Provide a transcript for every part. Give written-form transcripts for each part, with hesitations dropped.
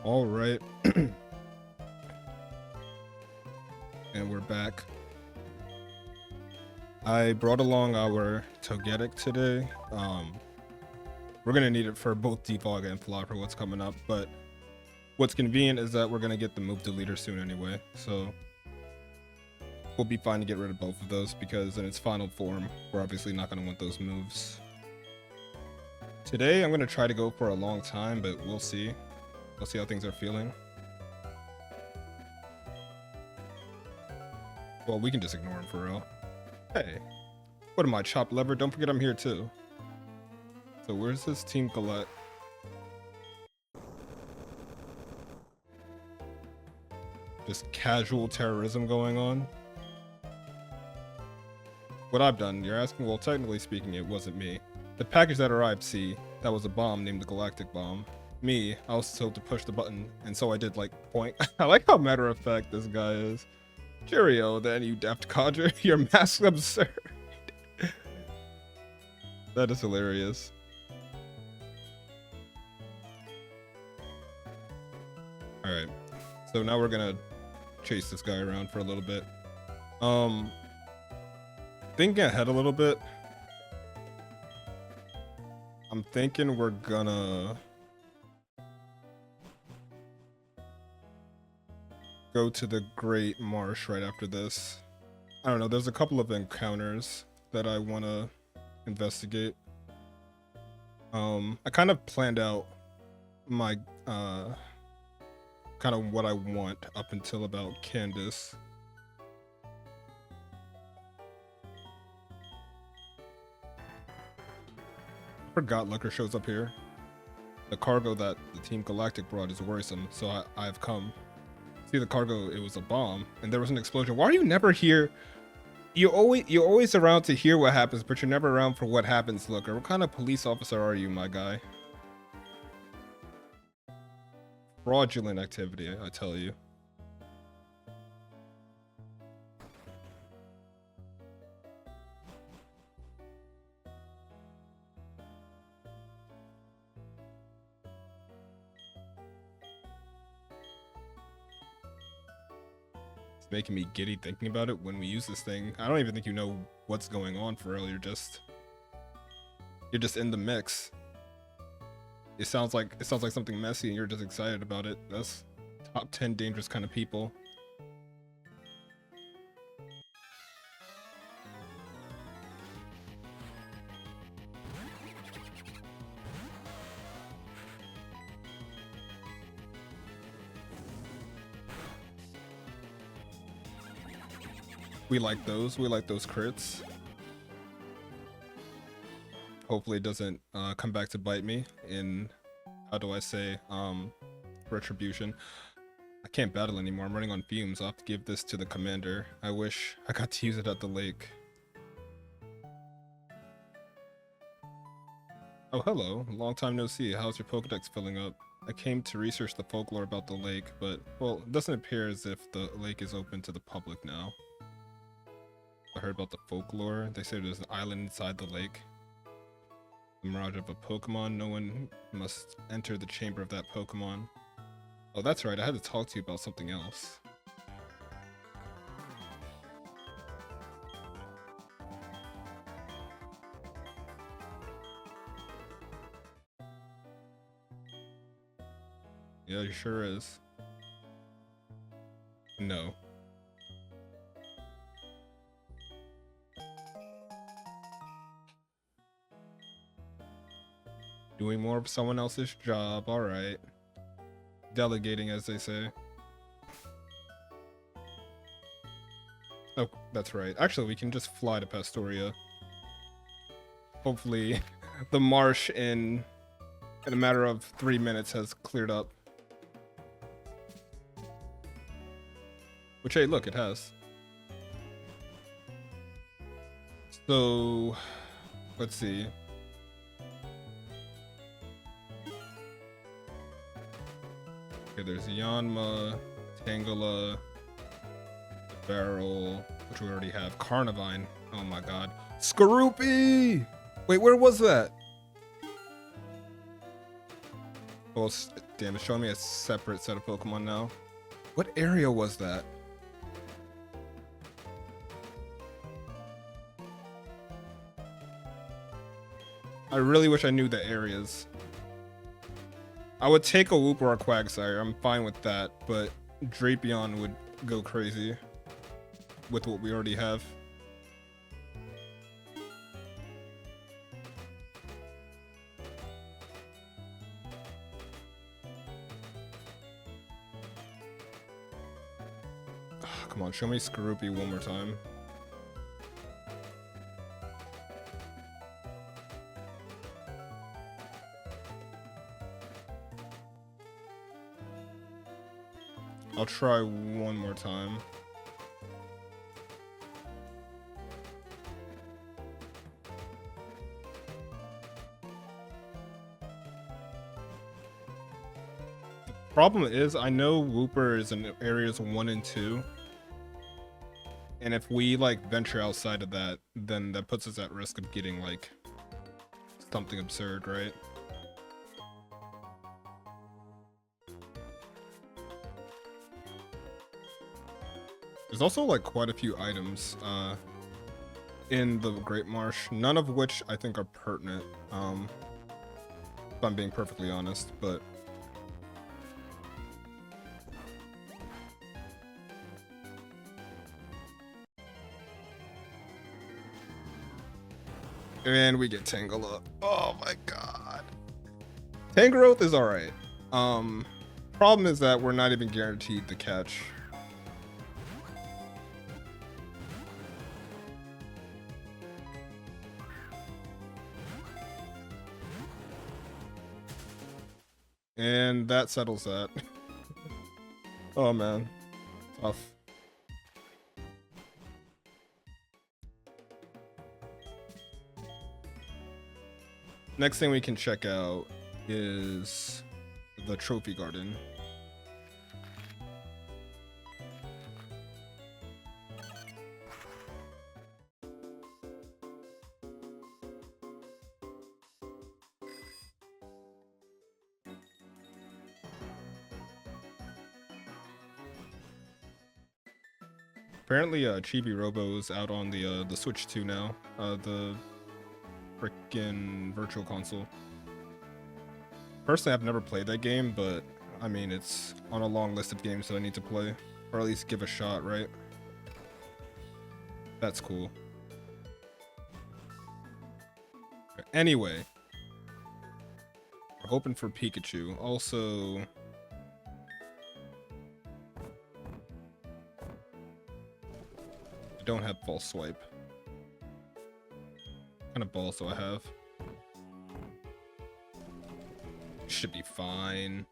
All right. And we're back. I brought along our Togetic today. We're gonna need it for both Defog and Fly for what's coming up, but what's convenient is that we're gonna get the move deleter soon anyway, so we'll be fine to get rid of both of those because in its final form, we're obviously not gonna want those moves. Today, I'm gonna try to go for a long time, but we'll see. We'll see how things are feeling. Well, we can just ignore him for real. Hey, what am I, chopped lever? Don't forget I'm here too. So where's this Team Colette? Just casual terrorism going on. What I've done, you're asking? Well, technically speaking, it wasn't me. The package that arrived, see, that was a bomb named the Galactic Bomb. Me, I was told to push the button, and so I did like point. I like how matter of fact this guy is. Cheerio, then you daft codger, your mask's absurd. That is hilarious. Alright, so now we're gonna chase this guy around for a little bit. Thinking ahead a little bit. I'm thinking we're gonna go to the Great Marsh right after this. I don't know, there's a couple of encounters that I want to investigate. I kind of planned out my kind of what I want up until about Candace. I forgot Lucker shows up here. The cargo that the Team Galactic brought is worrisome, so I've come. See the cargo, it was a bomb, and there was an explosion. Why are you never here? You're always around to hear what happens, but you're never around for what happens, Looker. What kind of police officer are you, my guy? Fraudulent activity, I tell you. Making me giddy thinking about it when we use this thing. I don't even think you know what's going on for real. You're just in the mix. It sounds like something messy and you're just excited about it. That's top 10 dangerous kind of people. We like those crits. Hopefully it doesn't come back to bite me in, how do I say, retribution. I can't battle anymore, I'm running on fumes. I'll have to give this to the commander. I wish I got to use it at the lake. Oh, hello, long time no see. How's your Pokedex filling up? I came to research the folklore about the lake, but, well, it doesn't appear as if the lake is open to the public now. I heard about the folklore. They say there's an island inside the lake. The mirage of a Pokemon. No one must enter the chamber of that Pokemon. Oh, that's right. I had to talk to you about something else. Yeah, he sure is. No. Doing more of someone else's job, alright. Delegating, as they say. Oh, that's right. Actually, we can just fly to Pastoria. Hopefully, the marsh in a matter of 3 minutes has cleared up. Which, hey, look, it has. So, let's see. Okay, there's Yanma, Tangela, Barrel, which we already have. Carnivine. Oh my god. Skorupi! Wait, where was that? Oh, damn, it's showing me a separate set of Pokemon now. What area was that? I really wish I knew the areas. I would take a Whoop or a Quagsire. I'm fine with that, but Drapion would go crazy with what we already have. Come on, show me Skorupi one more time. I'll try one more time. Problem is, I know Wooper is in areas 1 and 2. And if we like venture outside of that, then that puts us at risk of getting like something absurd, right? There's also like quite a few items in the Great Marsh, none of which I think are pertinent, if I'm being perfectly honest, but and we get Tangela. Oh my god. Tangrowth is alright. Problem is that we're not even guaranteed to catch. And that settles that. Oh man, tough. Next thing we can check out is the Trophy Garden. Apparently, Chibi Robo is out on the Switch 2 now. The frickin' Virtual Console. Personally, I've never played that game, but I mean, it's on a long list of games that I need to play, or at least give a shot, right? That's cool. Anyway, we're hoping for Pikachu. Also, I don't have False Swipe. What kind of balls do I have? Should be fine.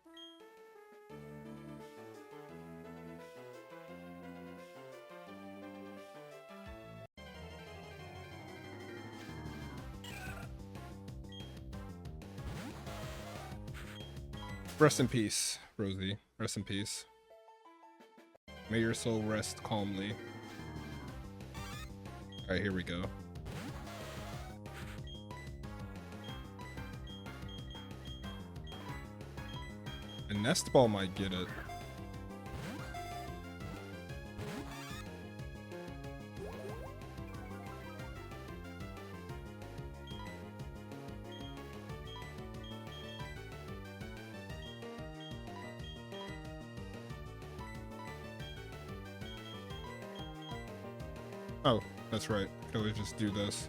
Rest in peace, Rosie. Rest in peace. May your soul rest calmly. Alright, here we go. A nest ball might get it. Oh, that's right. I could always just do this.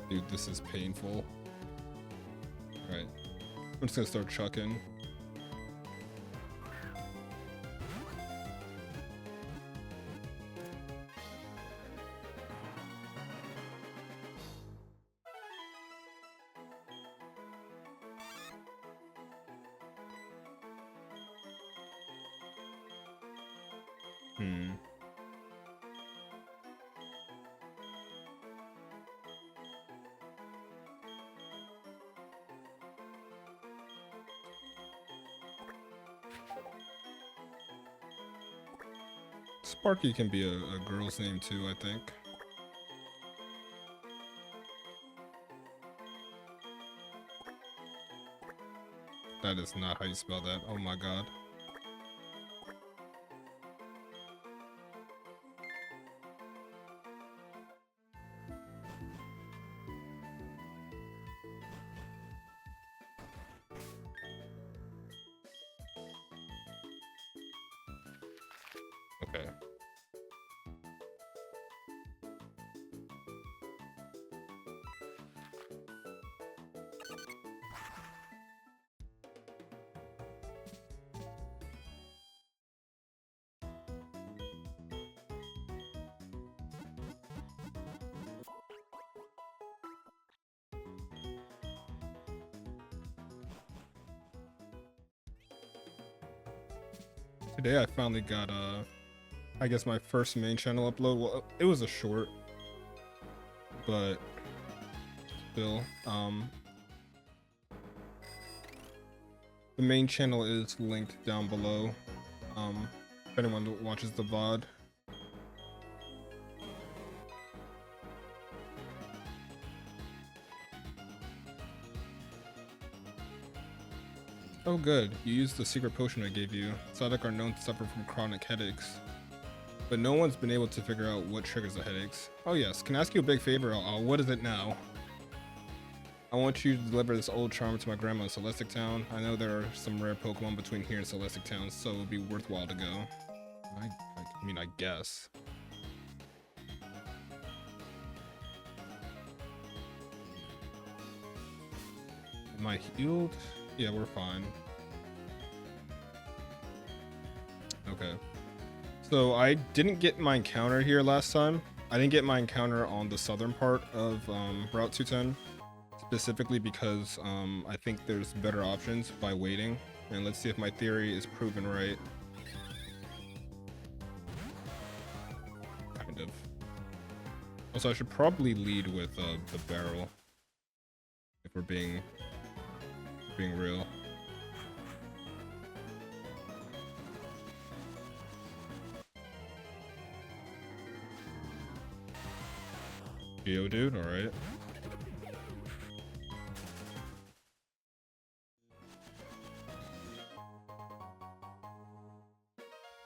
Dude, this is painful. Alright. I'm just gonna start chucking. Hmm. Sparky can be a girl's name too, I think. That is not how you spell that. Oh my god. Okay. Today I finally got I guess my first main channel upload. Well, it was a short, but still, the main channel is linked down below. If anyone watches the VOD. Oh good, you used the secret potion I gave you. Sadek are known to suffer from chronic headaches, but no one's been able to figure out what triggers the headaches. Oh yes, can I ask you a big favor? What is it now? I want you to deliver this old charm to my grandma in Celestic Town. I know there are some rare Pokemon between here and Celestic Town, so it would be worthwhile to go. I mean, I guess. Am I healed? Yeah, we're fine. Okay. So I didn't get my encounter here last time. I didn't get my encounter on the southern part of Route 210. Specifically because I think there's better options by waiting. And let's see if my theory is proven right. Kind of. Also, I should probably lead with the barrel. If we're being real. Geodude, alright.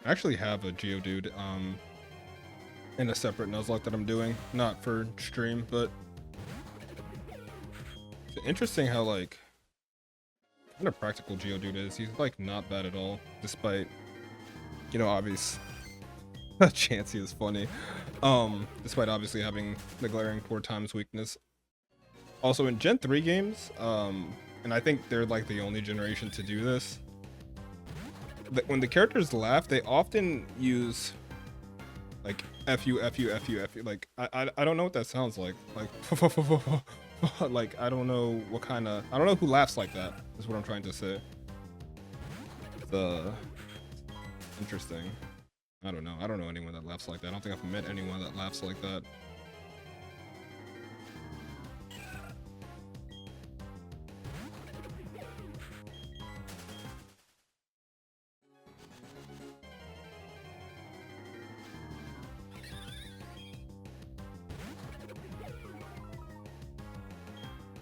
I actually have a Geodude in a separate Nuzlocke that I'm doing. Not for stream, but it's interesting how like kind of practical Geodude is. He's like not bad at all, despite, you know, obvious Chansey is funny. Despite obviously having the glaring 4x weakness. Also in Gen 3 games, and I think they're like the only generation to do this. When the characters laugh, they often use like F you, F you, F you, F you. Like I don't know what that sounds like. Like like I don't know what kind of, I don't know who laughs like that, is what I'm trying to say. Interesting. I don't know. I don't know anyone that laughs like that. I don't think I've met anyone that laughs like that.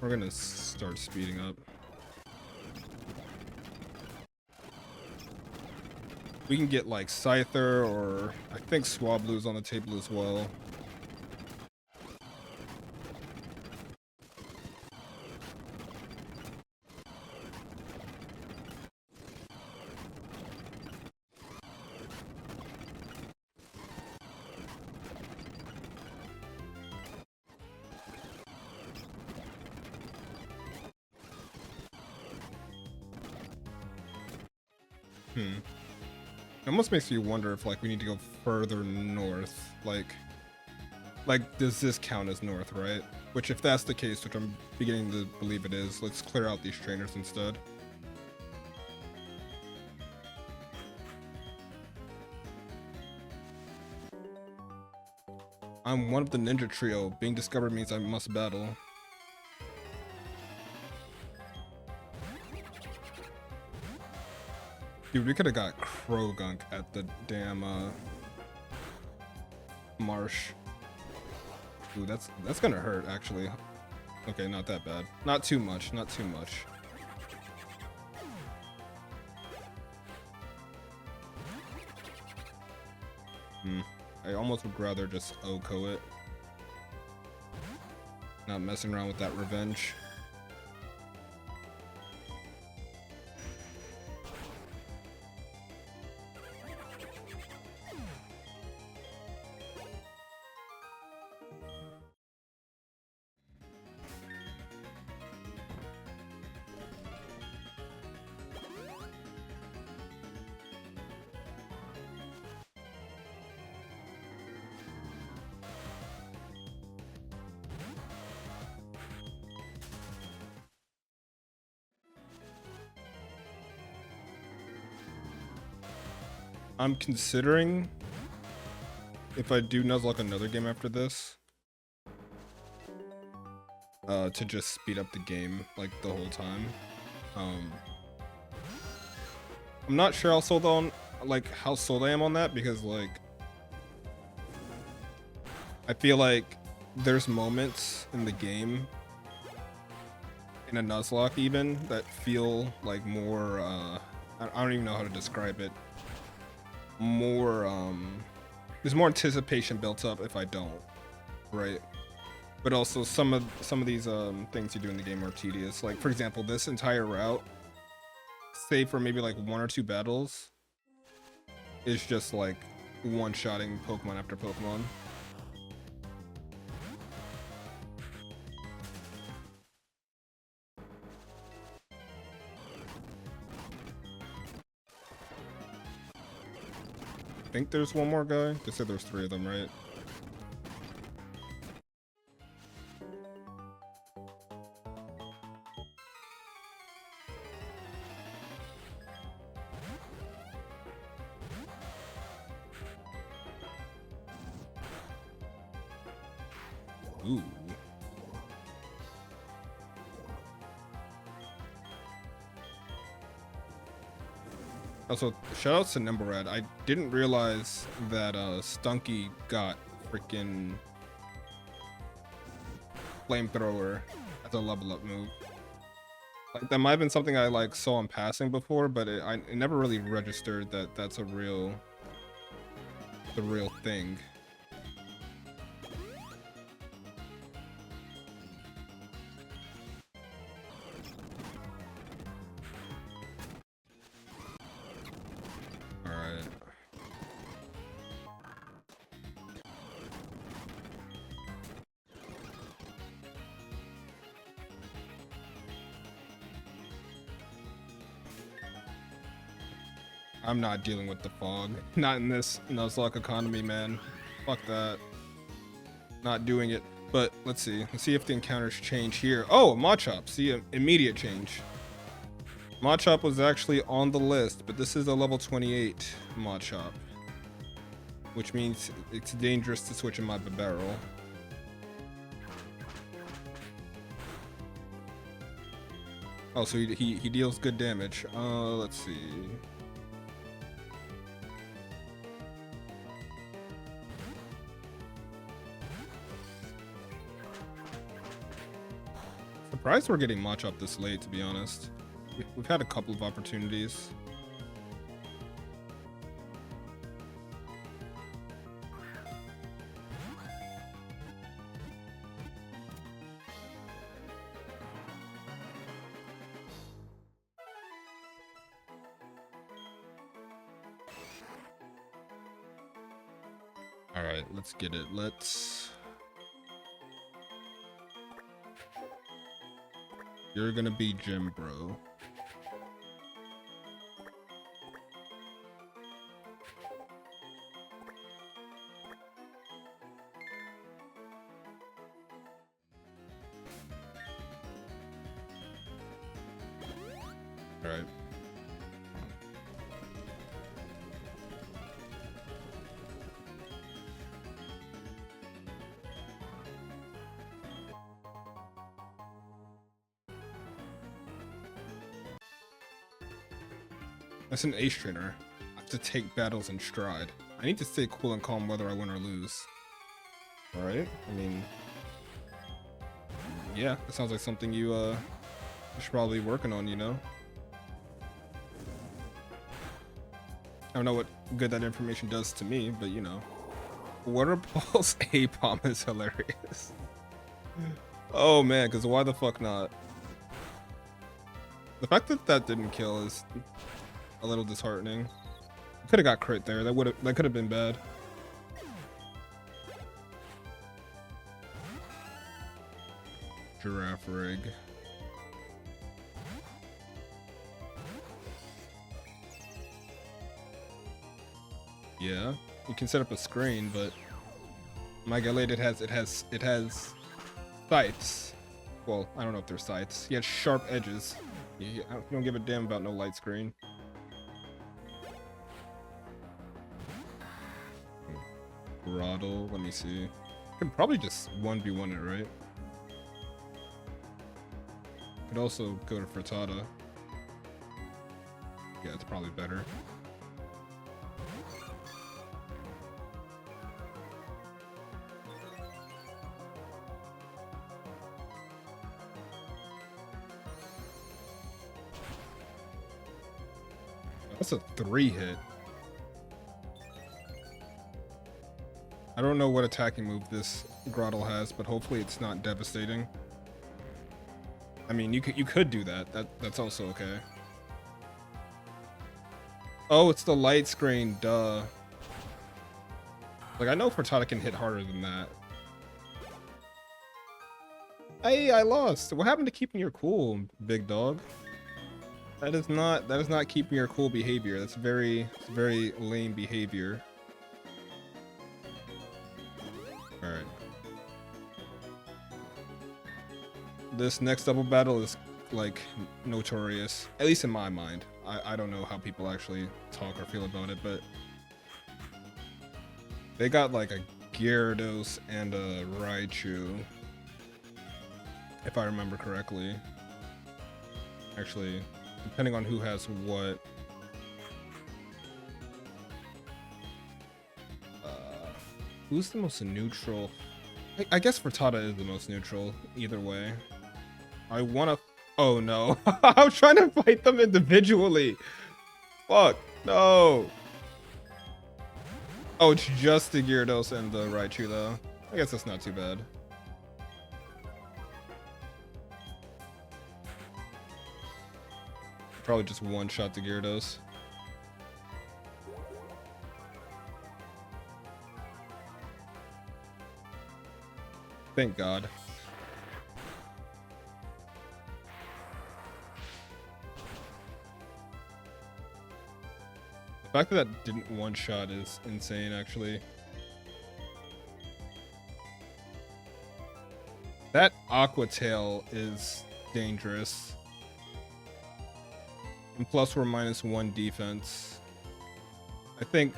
We're gonna start speeding up. We can get like Scyther, or I think Swablu's on the table as well. It almost makes you wonder if like we need to go further north. Like does this count as north, right? Which if that's the case, which I'm beginning to believe it is, let's clear out these trainers instead. I'm one of the ninja trio. Being discovered means I must battle. Dude, we could have got Krogunk at the damn marsh. Ooh, that's gonna hurt actually. Okay, not that bad. Not too much, not too much. I almost would rather just OHKO it. Not messing around with that revenge. I'm considering if I do Nuzlocke another game after this, to just speed up the game like the whole time. I'm not sure how sold I am on that, because like I feel like there's moments in the game in a Nuzlocke even that feel like more I don't even know how to describe it. There's more anticipation built up if I don't, right? But also some of these things you do in the game are tedious. Like for example, this entire route, save for maybe like 1 or 2 battles, is just like one-shotting Pokemon after Pokemon. I think there's one more guy. They said there's 3 of them, right? Ooh. Also, shoutouts to Nimblrad. I didn't realize that Stunky got freaking flamethrower as a level up move. Like that might have been something I like saw in passing before, but it never really registered that that's the real thing. I'm not dealing with the fog. Not in this Nuzlocke economy, man. Fuck that. Not doing it. But let's see. Let's see if the encounters change here. Oh, Machop. See, immediate change. Machop was actually on the list, but this is a level 28 Machop, which means it's dangerous to switch in my barrel. Oh, so he deals good damage. Let's see. Surprised we're getting Machop this late, to be honest. We've had a couple of opportunities. All right, let's get it. You're gonna be Jim, bro. All right. That's an ace trainer. I have to take battles in stride. I need to stay cool and calm whether I win or lose. Alright, I mean... yeah, that sounds like something you should probably be working on, you know? I don't know what good that information does to me, but you know. Water Pulse A-Bomb is hilarious. Oh man, because why the fuck not? The fact that that didn't kill is a little disheartening. Could have got crit there. That could have been bad. Giraffe rig. Yeah, you can set up a screen, but my Galate it has sights. Well, I don't know if they're sights. He has sharp edges. You don't give a damn about no light screen. Throttle, let me see. Could probably just 1v1 it, right? Could also go to Frittata. Yeah, it's probably better. That's a 3-hit. I don't know what attacking move this Grottle has, but hopefully it's not devastating. I mean, you could do that. That's also okay. Oh, it's the light screen, duh. Like, I know Frittata can hit harder than that. Hey, I lost. What happened to keeping your cool, big dog? That is not keeping your cool behavior. That's very lame behavior. Alright. This next double battle is like notorious. At least in my mind. I don't know how people actually talk or feel about it, but they got like a Gyarados and a Raichu. If I remember correctly. Actually, depending on who has what. Who's the most neutral? I guess Frittata is the most neutral, either way. I wanna... oh no. I'm trying to fight them individually. Fuck, no. Oh, it's just the Gyarados and the Raichu though. I guess that's not too bad. Probably just one-shot the Gyarados. Thank God. The fact that that didn't one-shot is insane, actually. That Aqua Tail is dangerous. And plus we're -1 defense. I think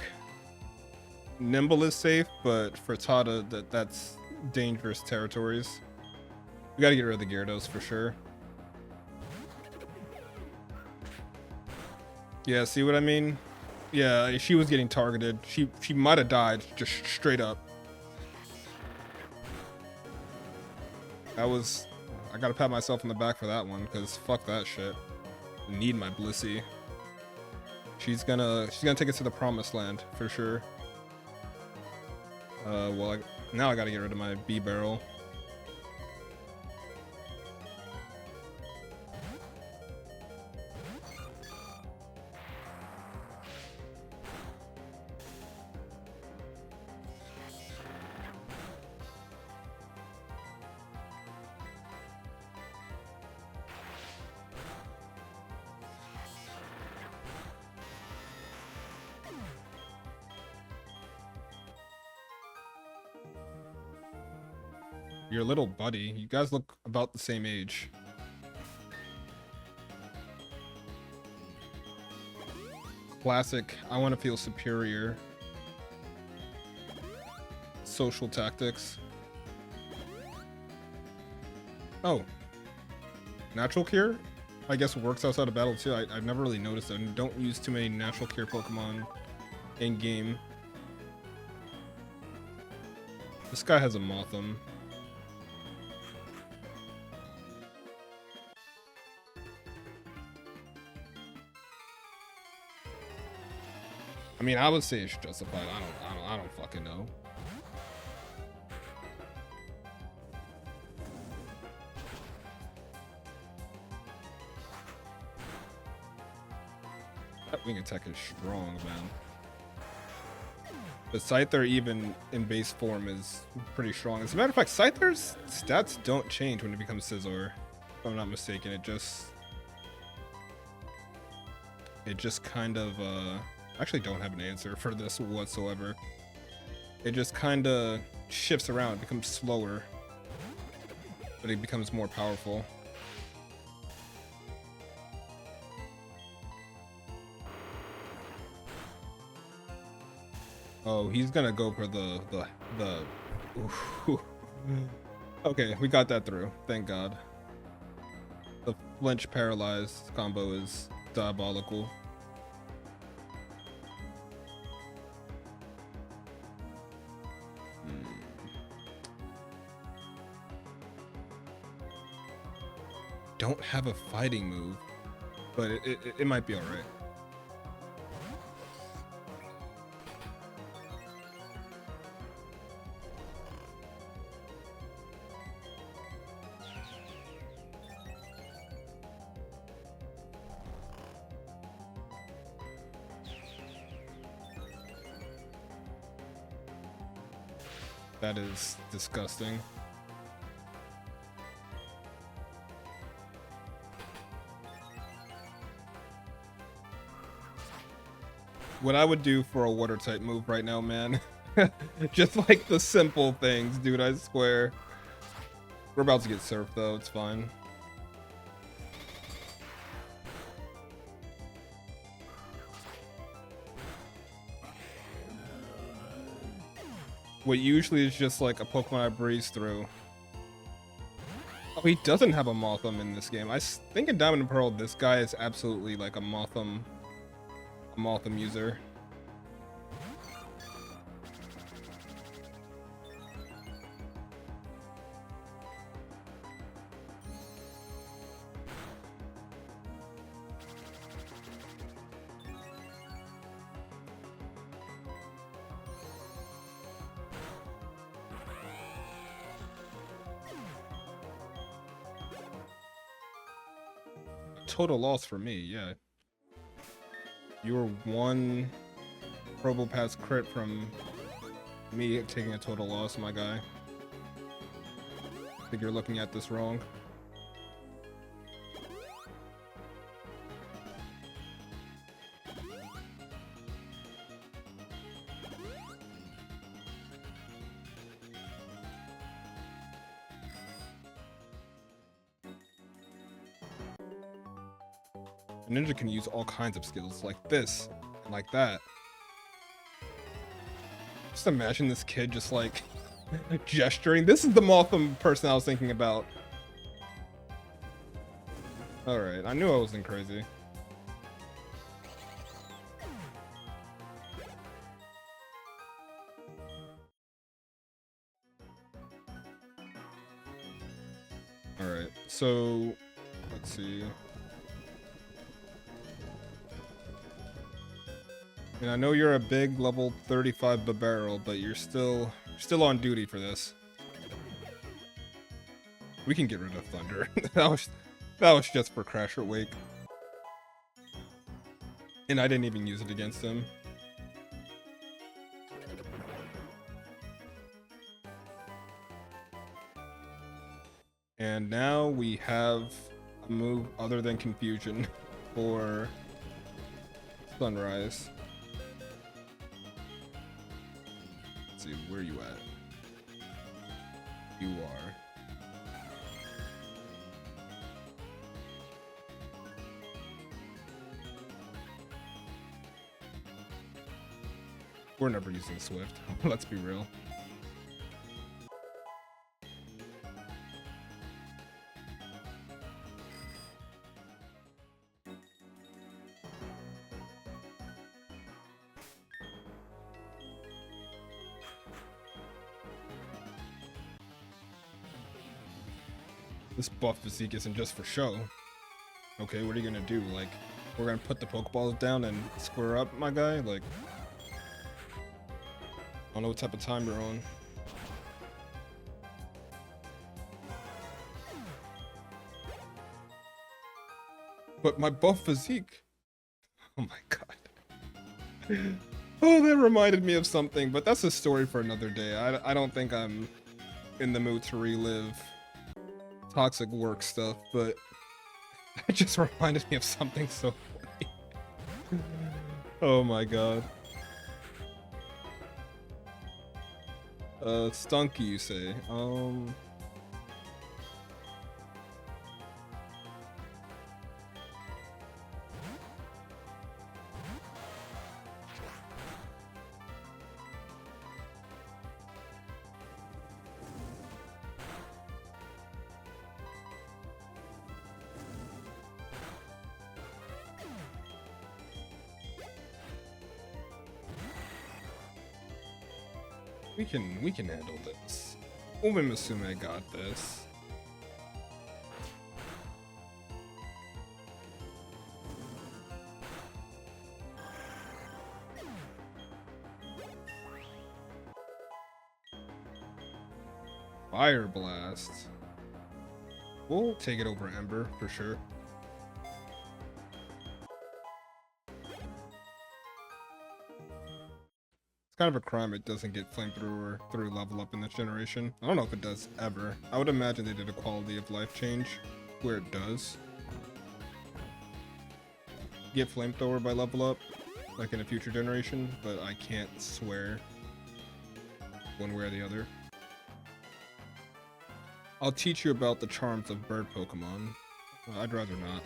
Nimble is safe, but Frittata, that's dangerous territories. We gotta get rid of the Gyarados for sure. Yeah, see what I mean? Yeah, she was getting targeted. She might have died just straight up. I gotta pat myself on the back for that one, because fuck that shit. I need my Blissey. She's gonna take us to the promised land for sure. Well, now I gotta get rid of my B-Barrel. Your little buddy. You guys look about the same age. Classic. I want to feel superior. Social tactics. Oh. Natural cure? I guess works outside of battle too. I've never really noticed that. I don't use too many natural cure Pokemon in game. This guy has a Mothim. I mean, I would say it's justified. I don't fucking know. That wing attack is strong, man. But Scyther, even in base form, is pretty strong. As a matter of fact, Scyther's stats don't change when it becomes Scizor. If I'm not mistaken, it just kind of, I actually don't have an answer for this whatsoever. It just kind of shifts around, it becomes slower, but it becomes more powerful. Oh, he's gonna go for the Okay, we got that through. Thank God. The flinch paralyzed combo is diabolical. Don't have a fighting move, but it might be all right. That is disgusting. What I would do for a water type move right now, man. Just like the simple things, dude, I swear. We're about to get surfed though, it's fine. What usually is just like a Pokemon I breeze through. Oh, he doesn't have a Mothim in this game. I think in Diamond and Pearl, this guy is absolutely like a Mothim user. Total loss for me, yeah. You were one Probopass crit from me taking a total loss, my guy. I think you're looking at this wrong. A ninja can use all kinds of skills like this and like that. Just imagine this kid just like gesturing. This is the Mothim person I was thinking about. Alright, I knew I wasn't crazy. Alright, so let's see. And I know you're a big level 35 Babarrel, but you're still on duty for this. We can get rid of Thunder. that was just for Crash or Wake. And I didn't even use it against him. And now we have a move other than Confusion for Sunrise. Let's see, where are you at? You are. We're never using Swift. Let's be real. This buff physique isn't just for show. Okay, what are you gonna do? Like, we're gonna put the Pokeballs down and square up, my guy? Like, I don't know what type of time you're on. But my buff physique. Oh my god. Oh, that reminded me of something, but that's a story for another day. I don't think I'm in the mood to relive toxic work stuff, but it just reminded me of something so funny. Oh my god. Stunky, you say? We can handle this. Ume Musume got this. Fire Blast. We'll take it over Ember for sure. Kind of a crime it doesn't get flamethrower through level up in this generation. I don't know if it does ever. I would imagine they did a quality of life change where it does get flamethrower by level up, like in a future generation, but I can't swear one way or the other. I'll teach you about the charms of bird Pokemon. I'd rather not.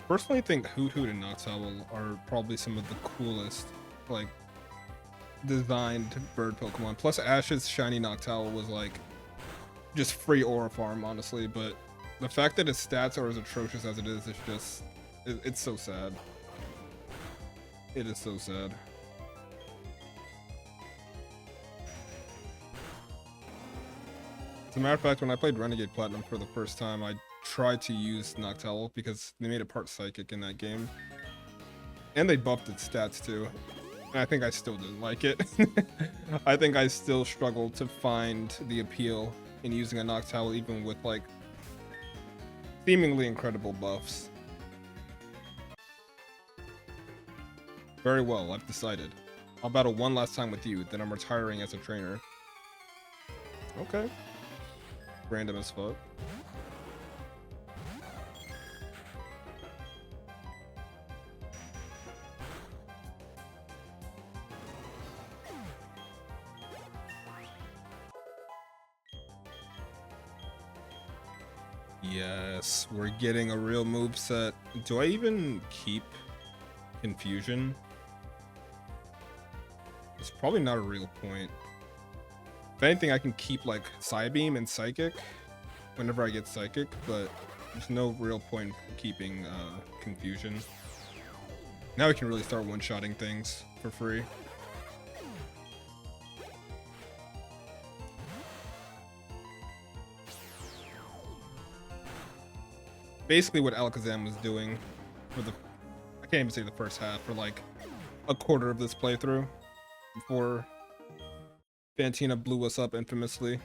Personally, I think Hoot Hoot and Noctowl are probably some of the coolest, like, designed bird Pokemon. Plus, Ash's shiny Noctowl was like just free aura farm, honestly. But the fact that its stats are as atrocious as it is just, it's so sad. It is so sad. As a matter of fact, when I played Renegade Platinum for the first time, I tried to use Noctowl because they made it part psychic in that game. And they buffed its stats too. And I think I still didn't like it. I think I still struggled to find the appeal in using a Noctowl even with like seemingly incredible buffs. Very well, I've decided. I'll battle one last time with you, then I'm retiring as a trainer. Okay. Random as fuck. Yes, we're getting a real moveset. Do I even keep Confusion? It's probably not a real point. If anything, I can keep like Psybeam and Psychic whenever I get Psychic, but there's no real point in keeping Confusion. Now we can really start one-shotting things for free. Basically what Alakazam was doing for the, I can't even say the first half, for like a quarter of this playthrough before Fantina blew us up infamously.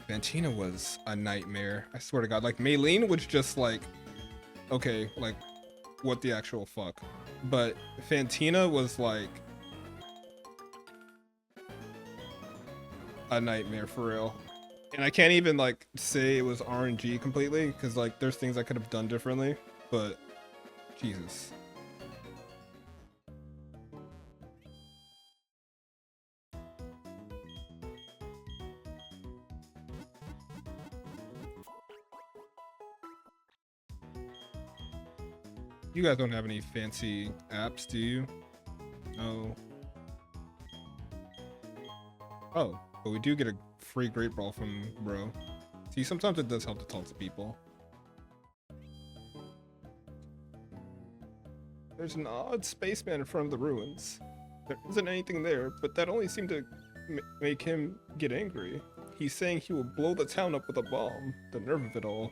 Fantina was a nightmare, I swear to god. Like Maylene was just like, okay, like what the actual fuck. But Fantina was like a nightmare for real. And I can't even like say it was RNG completely because like there's things I could have done differently, but Jesus. You guys don't have any fancy apps, do you? No. Oh, But we do get a free Great Ball from Bro. See, sometimes it does help to talk to people. There's an odd spaceman in front of the ruins. There isn't anything there, but that only seemed to make him get angry. He's saying he will blow the town up with a bomb. The nerve of it all.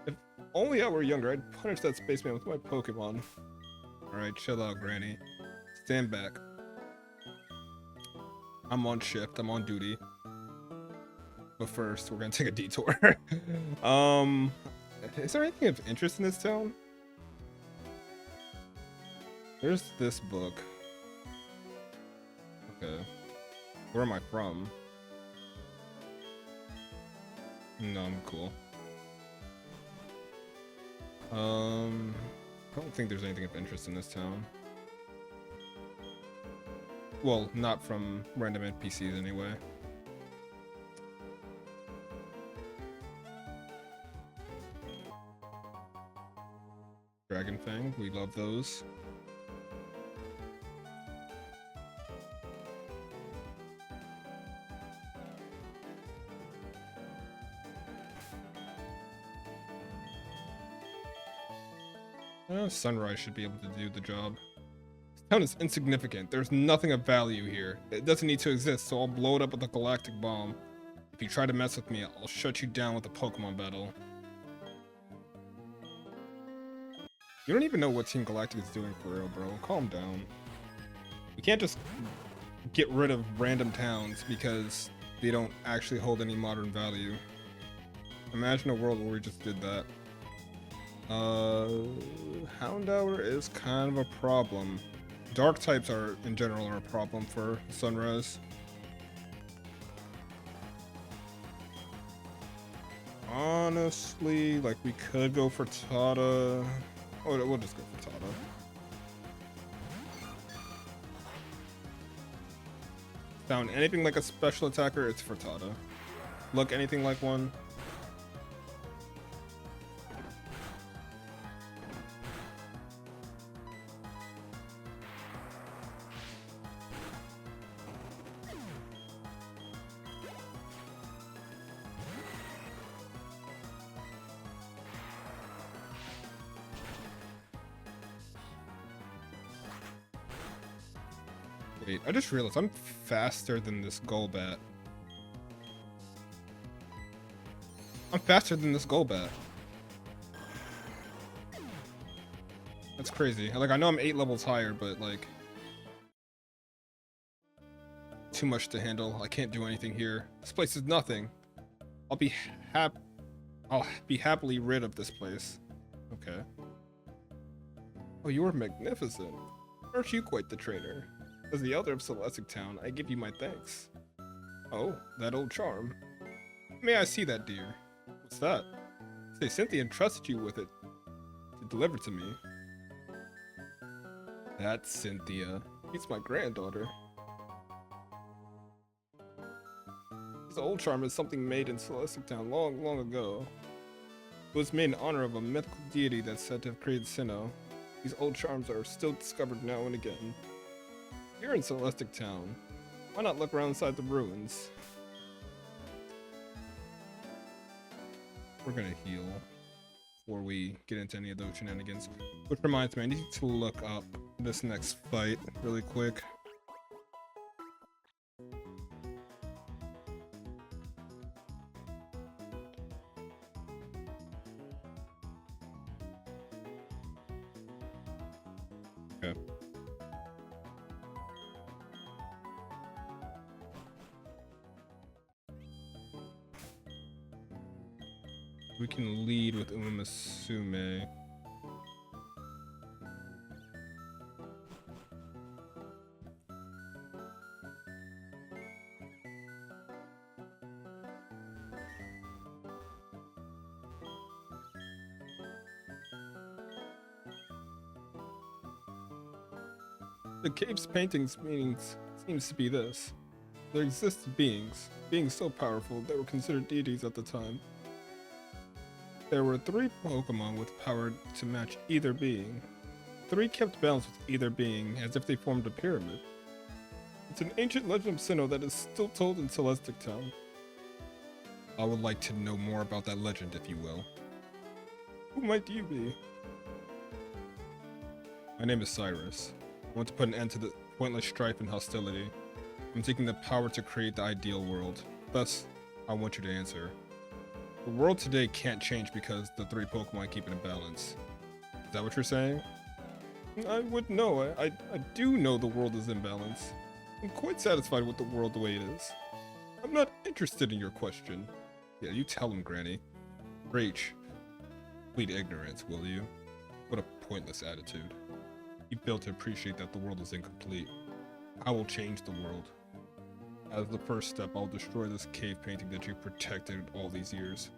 If only I were younger, I'd punish that spaceman with my Pokémon. Alright, chill out, Granny. Stand back. I'm on shift, I'm on duty. But first, we're gonna take a detour. Is there anything of interest in this town? There's this book. Okay. Where am I from? No, I'm cool. I don't think there's anything of interest in this town. Well, not from random NPCs anyway. Dragon Fang, we love those. Sunrise should be able to do the job. This town is insignificant. There's nothing of value here. It doesn't need to exist, so I'll blow it up with a galactic bomb. If you try to mess with me, I'll shut you down with a Pokemon battle. You don't even know what Team Galactic is doing for real, bro. Calm down. We can't just get rid of random towns because they don't actually hold any modern value. Imagine a world where we just did that. Houndour is kind of a problem. Dark types are, in general, are a problem for Sunrise. Honestly, like, we could go for Tata. Oh, we'll just go for Tata. Sound anything like a special attacker, it's for Tata. Look anything like one. Wait, I just realized I'm faster than this Golbat. I'm faster than this Golbat. That's crazy. Like, I know I'm 8 levels higher, but like... too much to handle. I can't do anything here. This place is nothing. I'll be happily rid of this place. Okay. Oh, you are magnificent. Aren't you quite the trainer? As the elder of Celestic Town, I give you my thanks. Oh, that old charm. May I see that, dear? What's that? Say, Cynthia entrusted you with it to deliver to me. That's Cynthia. She's my granddaughter. This old charm is something made in Celestic Town long, long ago. It was made in honor of a mythical deity that's said to have created Sinnoh. These old charms are still discovered now and again. You're in Celestic Town. Why not look around inside the ruins? We're gonna heal before we get into any of those shenanigans. Which reminds me, I need to look up this next fight really quick. Okay. We can lead with Umasume. The cave's painting's meaning seems to be this. There existed beings so powerful that were considered deities at the time. There were 3 Pokemon with power to match either being. 3 kept balance with either being, as if they formed a pyramid. It's an ancient legend of Sinnoh that is still told in Celestic Town. I would like to know more about that legend, if you will. Who might you be? My name is Cyrus. I want to put an end to the pointless strife and hostility. I'm seeking the power to create the ideal world. Thus, I want you to answer. The world today can't change because the 3 Pokemon keep it in balance. Is that what you're saying? I wouldn't know. I do know the world is in balance. I'm quite satisfied with the world the way it is. I'm not interested in your question. Yeah, you tell him, Granny. Rach, plead ignorance, will you? What a pointless attitude. You fail to appreciate that the world is incomplete. I will change the world. As the first step, I'll destroy this cave painting that you protected all these years.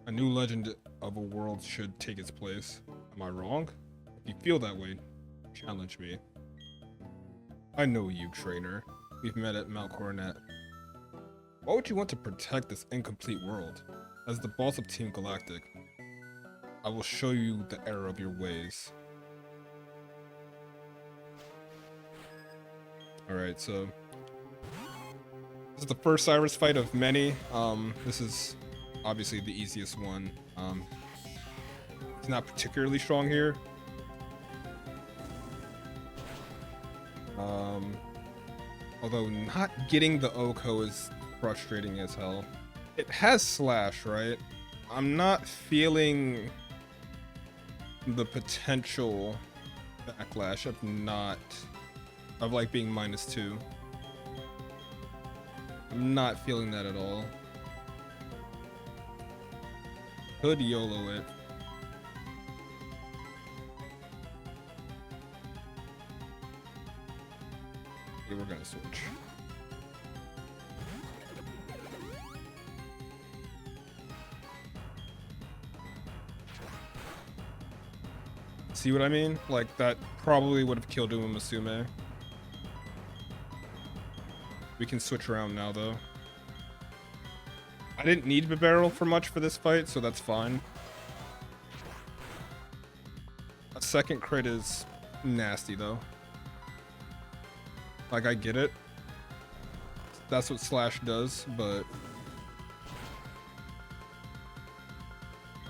A new legend of a world should take its place. Am I wrong? If you feel that way, challenge me. I know you, trainer. We've met at Mount Coronet. Why would you want to protect this incomplete world? As the boss of Team Galactic, I will show you the error of your ways. Alright, so this is the first Cyrus fight of many. This is obviously the easiest one. He's not particularly strong here. Although not getting the Oko is frustrating as hell. It has Slash, right? I'm not feeling the potential backlash of like being -2. I'm not feeling that at all. Could YOLO it. Okay, we're gonna switch. See what I mean? Like, that probably would have killed Uma Musume. We can switch around now, though. I didn't need Bibarel for much for this fight, so that's fine. A second crit is nasty, though. Like, I get it. That's what Slash does, but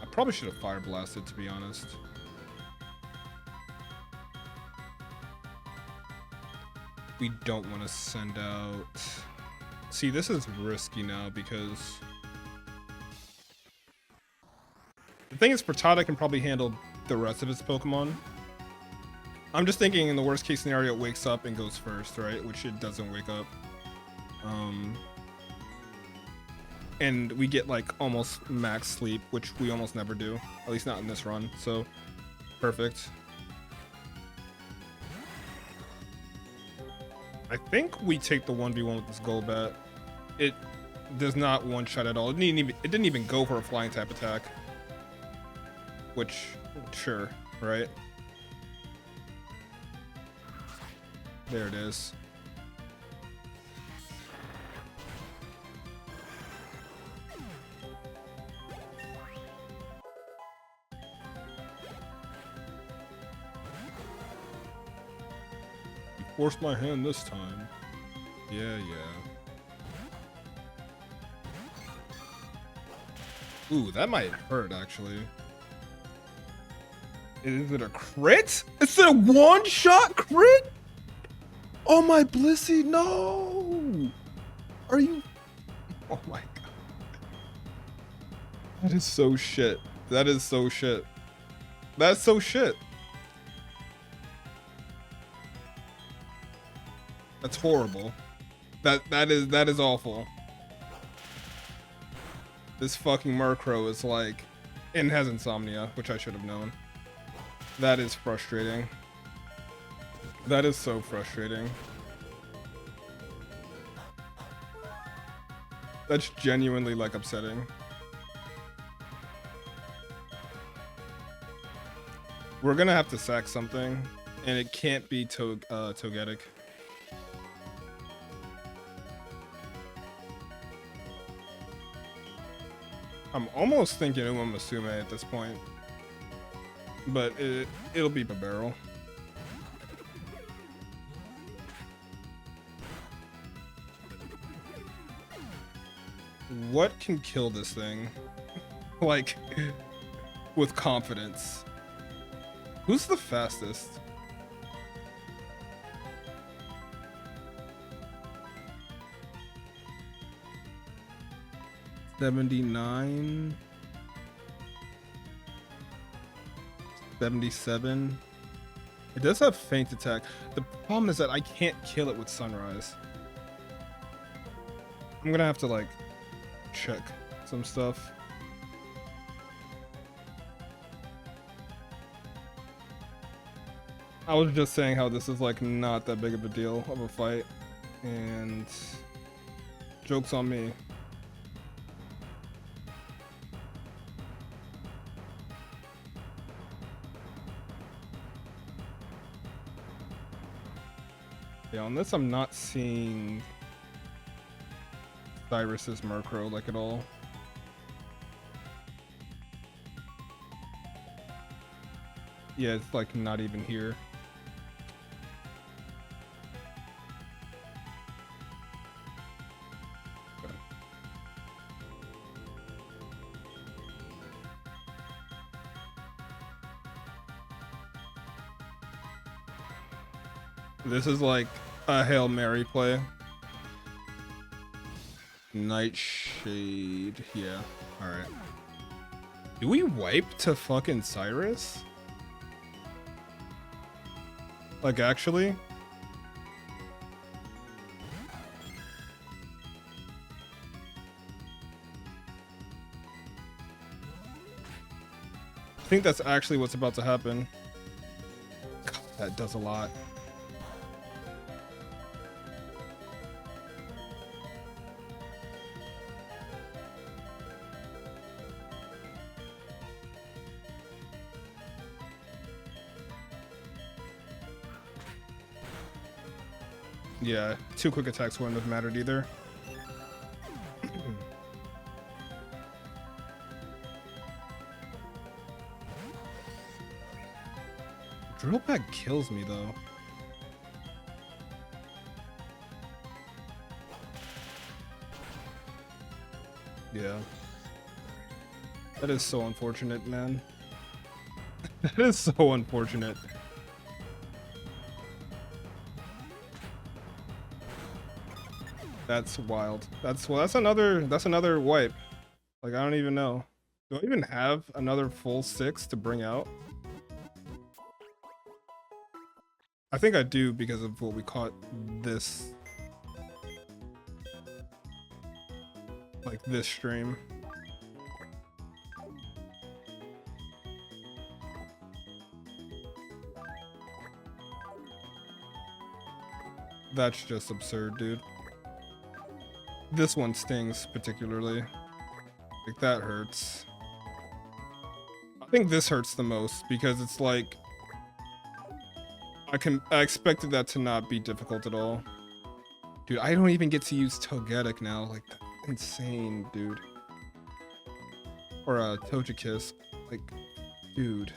I probably should have Fire Blasted, to be honest. We don't want to send out... See, this is risky now because... The thing is, Frittata can probably handle the rest of its Pokemon. I'm just thinking in the worst case scenario it wakes up and goes first, right? Which it doesn't wake up. And we get like almost max sleep, which we almost never do. At least not in this run, so perfect. I think we take the 1v1 with this Golbat. It does not one-shot at all. It didn't even go for a flying type attack. Which, sure, right? There it is. You forced my hand this time. Yeah. Ooh, that might hurt, actually. Is it a crit? It's a one-shot crit? Oh my Blissey, no! Are you... Oh my god. That is so shit. That is so shit. That's so shit. That's horrible. That is awful. This fucking Murkrow is like... And has insomnia, which I should have known. That is frustrating. That is so frustrating. That's genuinely like upsetting. We're gonna have to sack something, and it can't be Togetic. I'm almost thinking Uma Musume at this point. But it'll be Bibarel. what can kill this thing? Like, with confidence. Who's the fastest? $79, 77. It does have feint attack. The problem is that I can't kill it with sunrise. I'm gonna have to like check some stuff. I was just saying how this is like not that big of a deal of a fight, and joke's on me. Yeah, on this I'm not seeing Cyrus's Murkrow like at all. Yeah, it's like not even here. Okay. This is like a Hail Mary play. Nightshade, yeah. Alright. Do we wipe to fucking Cyrus? Like, actually? I think that's actually what's about to happen. God, that does a lot. Yeah, 2 quick attacks wouldn't have mattered either. Drill Bag kills me though. Yeah. That is so unfortunate, man. That is so unfortunate. That's wild. That's another wipe. Like, I don't even know. Do I even have another full 6 to bring out? I think I do because of what we caught this. Like this stream. That's just absurd, dude. This one stings particularly. Like, that hurts. I think this hurts the most because it's like I expected that to not be difficult at all. Dude, I don't even get to use Togetic now. Like, that's insane, dude. Or Togekiss. Like, dude.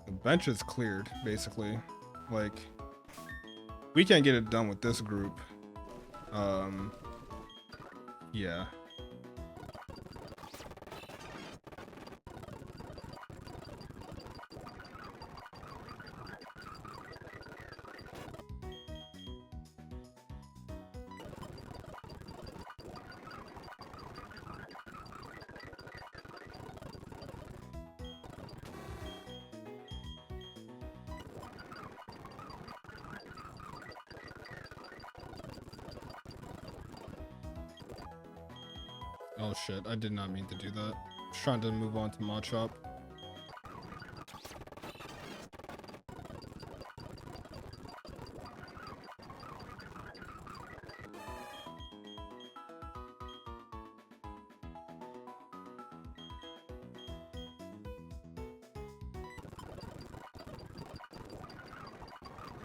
The bench is cleared, basically. Like, we can't get it done with this group. Yeah. Oh shit, I did not mean to do that. I was trying to move on to Machop.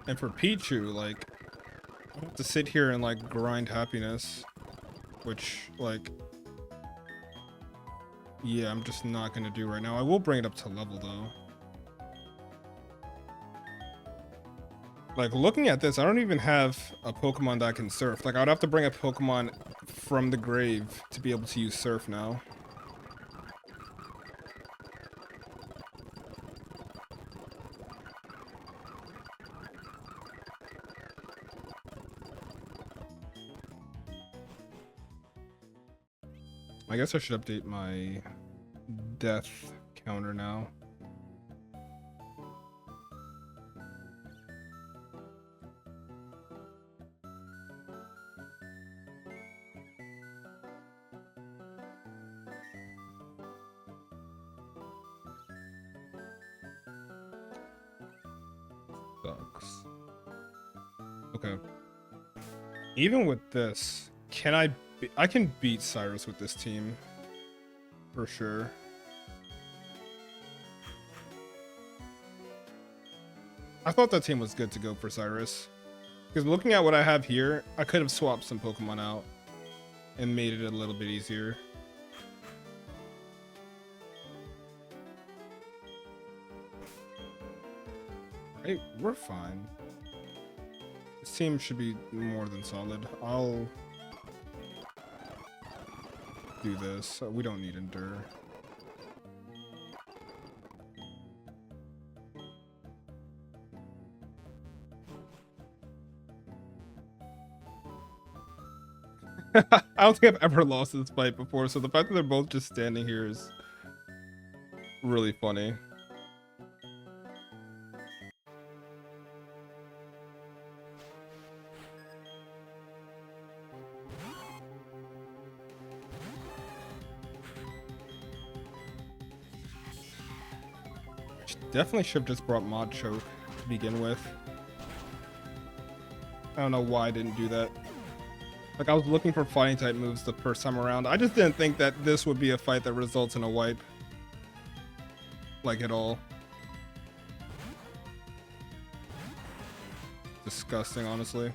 And for Pichu, like, I have to sit here and like grind happiness, which like, yeah, I'm just not gonna do right now. I will bring it up to level though. Like, looking at this, I don't even have a Pokemon that can surf. Like, I'd have to bring a Pokemon from the grave to be able to use surf now. I guess I should update my death counter now. Sucks. Okay. Even with this, can I can beat Cyrus with this team. For sure. I thought that team was good to go for Cyrus. Because looking at what I have here, I could have swapped some Pokemon out and made it a little bit easier. Right, we're fine. This team should be more than solid. I'll do this. We don't need Endure. I don't think I've ever lost this fight before, so the fact that they're both just standing here is really funny. Definitely should have just brought Mod Choke to begin with. I don't know why I didn't do that. Like, I was looking for fighting type moves the first time around. I just didn't think that this would be a fight that results in a wipe. Like, at all. Disgusting, honestly.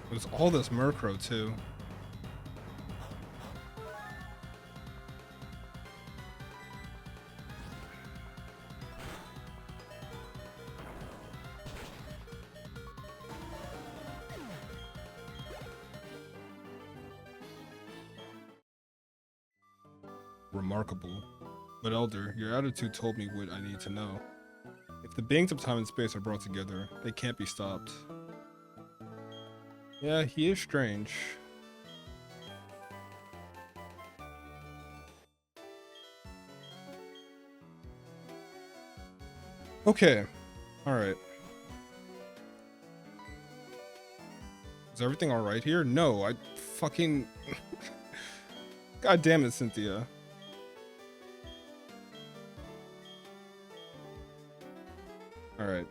There's all this Murkrow too. Remarkable. But Elder, your attitude told me what I need to know. If the beings of time and space are brought together, they can't be stopped. Yeah, he is strange. Okay. Alright. Is everything alright here? No, I fucking... God damn it, Cynthia. Alright.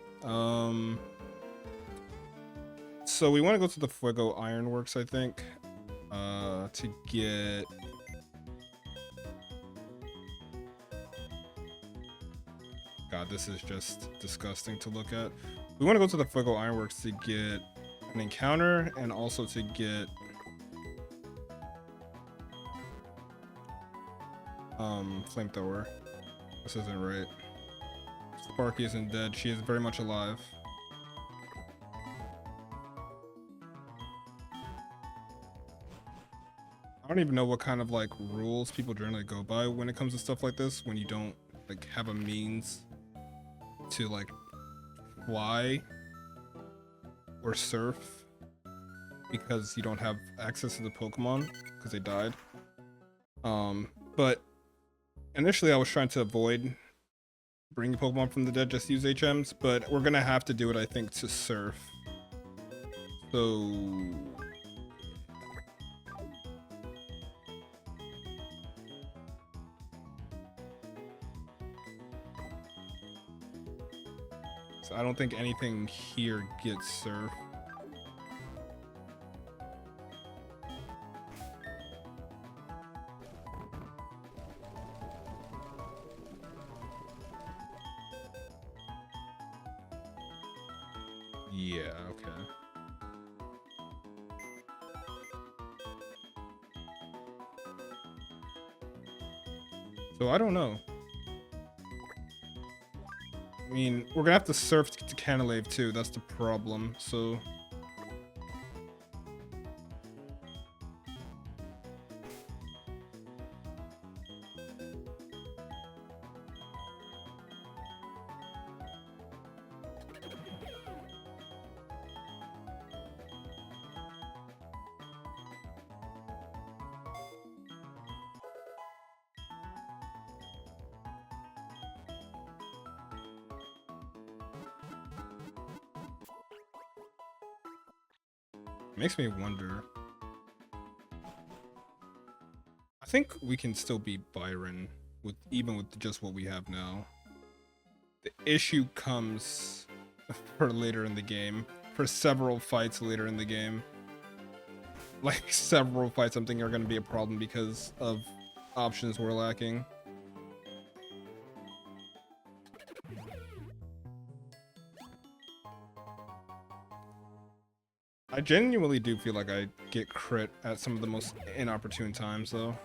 So we want to go to the Fuego Ironworks, I think, to get... God, this is just disgusting to look at. We want to go to the Fuego Ironworks to get an encounter and also to get... Flamethrower. This isn't right. Sparky isn't dead. She is very much alive. I don't even know what kind of like rules people generally go by when it comes to stuff like this, when you don't like have a means to like fly or surf because you don't have access to the Pokemon because they died. But initially I was trying to avoid bringing Pokemon from the dead, just use HMs, but we're gonna have to do it, I think, to surf. So I don't think anything here gets surf. Yeah, okay. So I don't know. I mean, we're gonna have to surf to Canalave too, that's the problem, so... Makes me wonder. I think we can still beat Byron with even with just what we have now. The issue comes for later in the game, for several fights later in the game. Like several fights, I'm thinking are going to be a problem because of options we're lacking. I genuinely do feel like I get crit at some of the most inopportune times, though.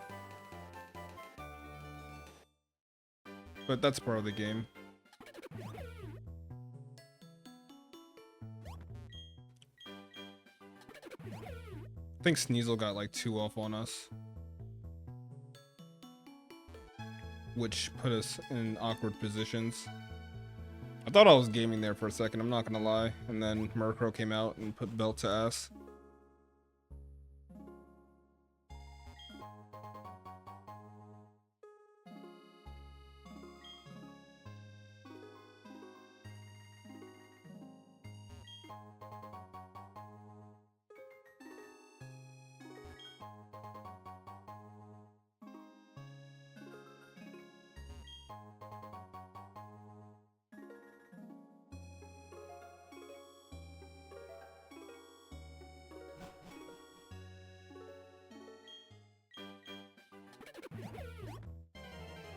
But that's part of the game. I think Sneasel got like 2 off on us, which put us in awkward positions. I thought I was gaming there for a second, I'm not gonna lie, and then Murkrow came out and put Belt to ass.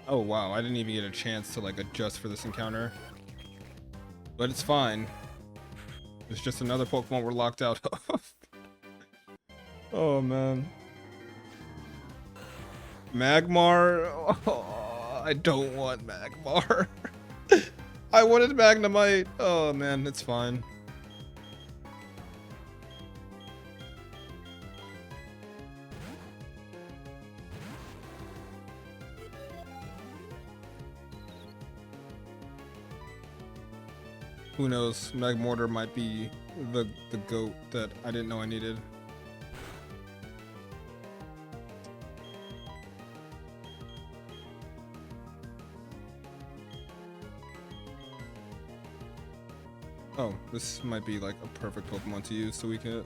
Oh wow, I didn't even get a chance to like adjust for this encounter. But it's fine. It's just another Pokemon we're locked out of. Oh man. Magmar? Oh, I don't want Magmar. I wanted Magnemite. Oh man, it's fine. Who knows? Magmortar might be the goat that I didn't know I needed. Oh, this might be like a perfect Pokemon to use so we can...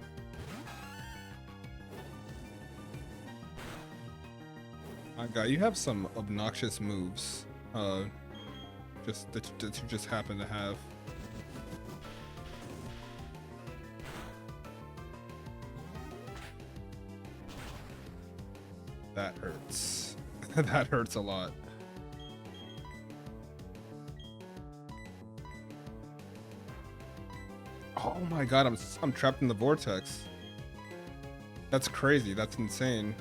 My God, you have some obnoxious moves. Just that you just happen to have. That hurts. That hurts a lot. Oh my God, I'm trapped in the vortex. That's crazy. That's insane.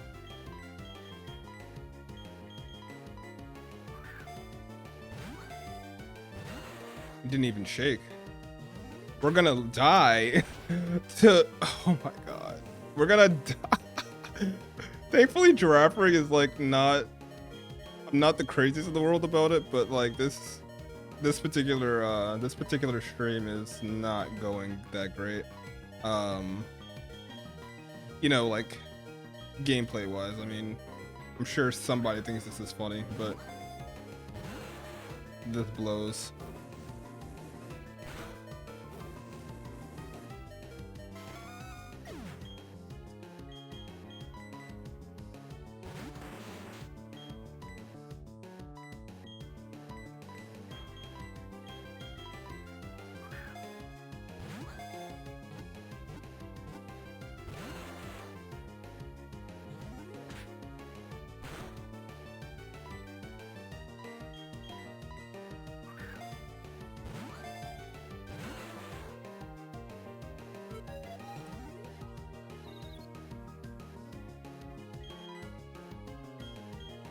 It didn't even shake. We're gonna die. Oh my God. We're gonna die. Thankfully, Giraffe Ring is like I'm not the craziest in the world about it, but like this particular stream is not going that great. You know, like gameplay wise, I mean, I'm sure somebody thinks this is funny, but this blows.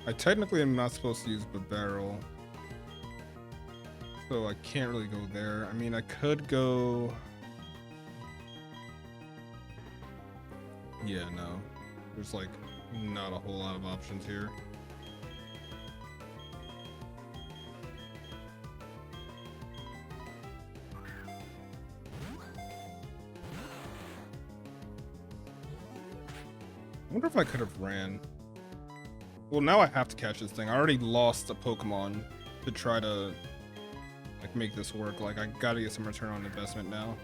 I technically am not supposed to use the barrel, so I can't really go there. I mean, I could go... Yeah, no. There's like not a whole lot of options here. I wonder if I could have ran. Well, now I have to catch this thing. I already lost a Pokemon to try to like make this work. Like, I gotta get some return on investment now.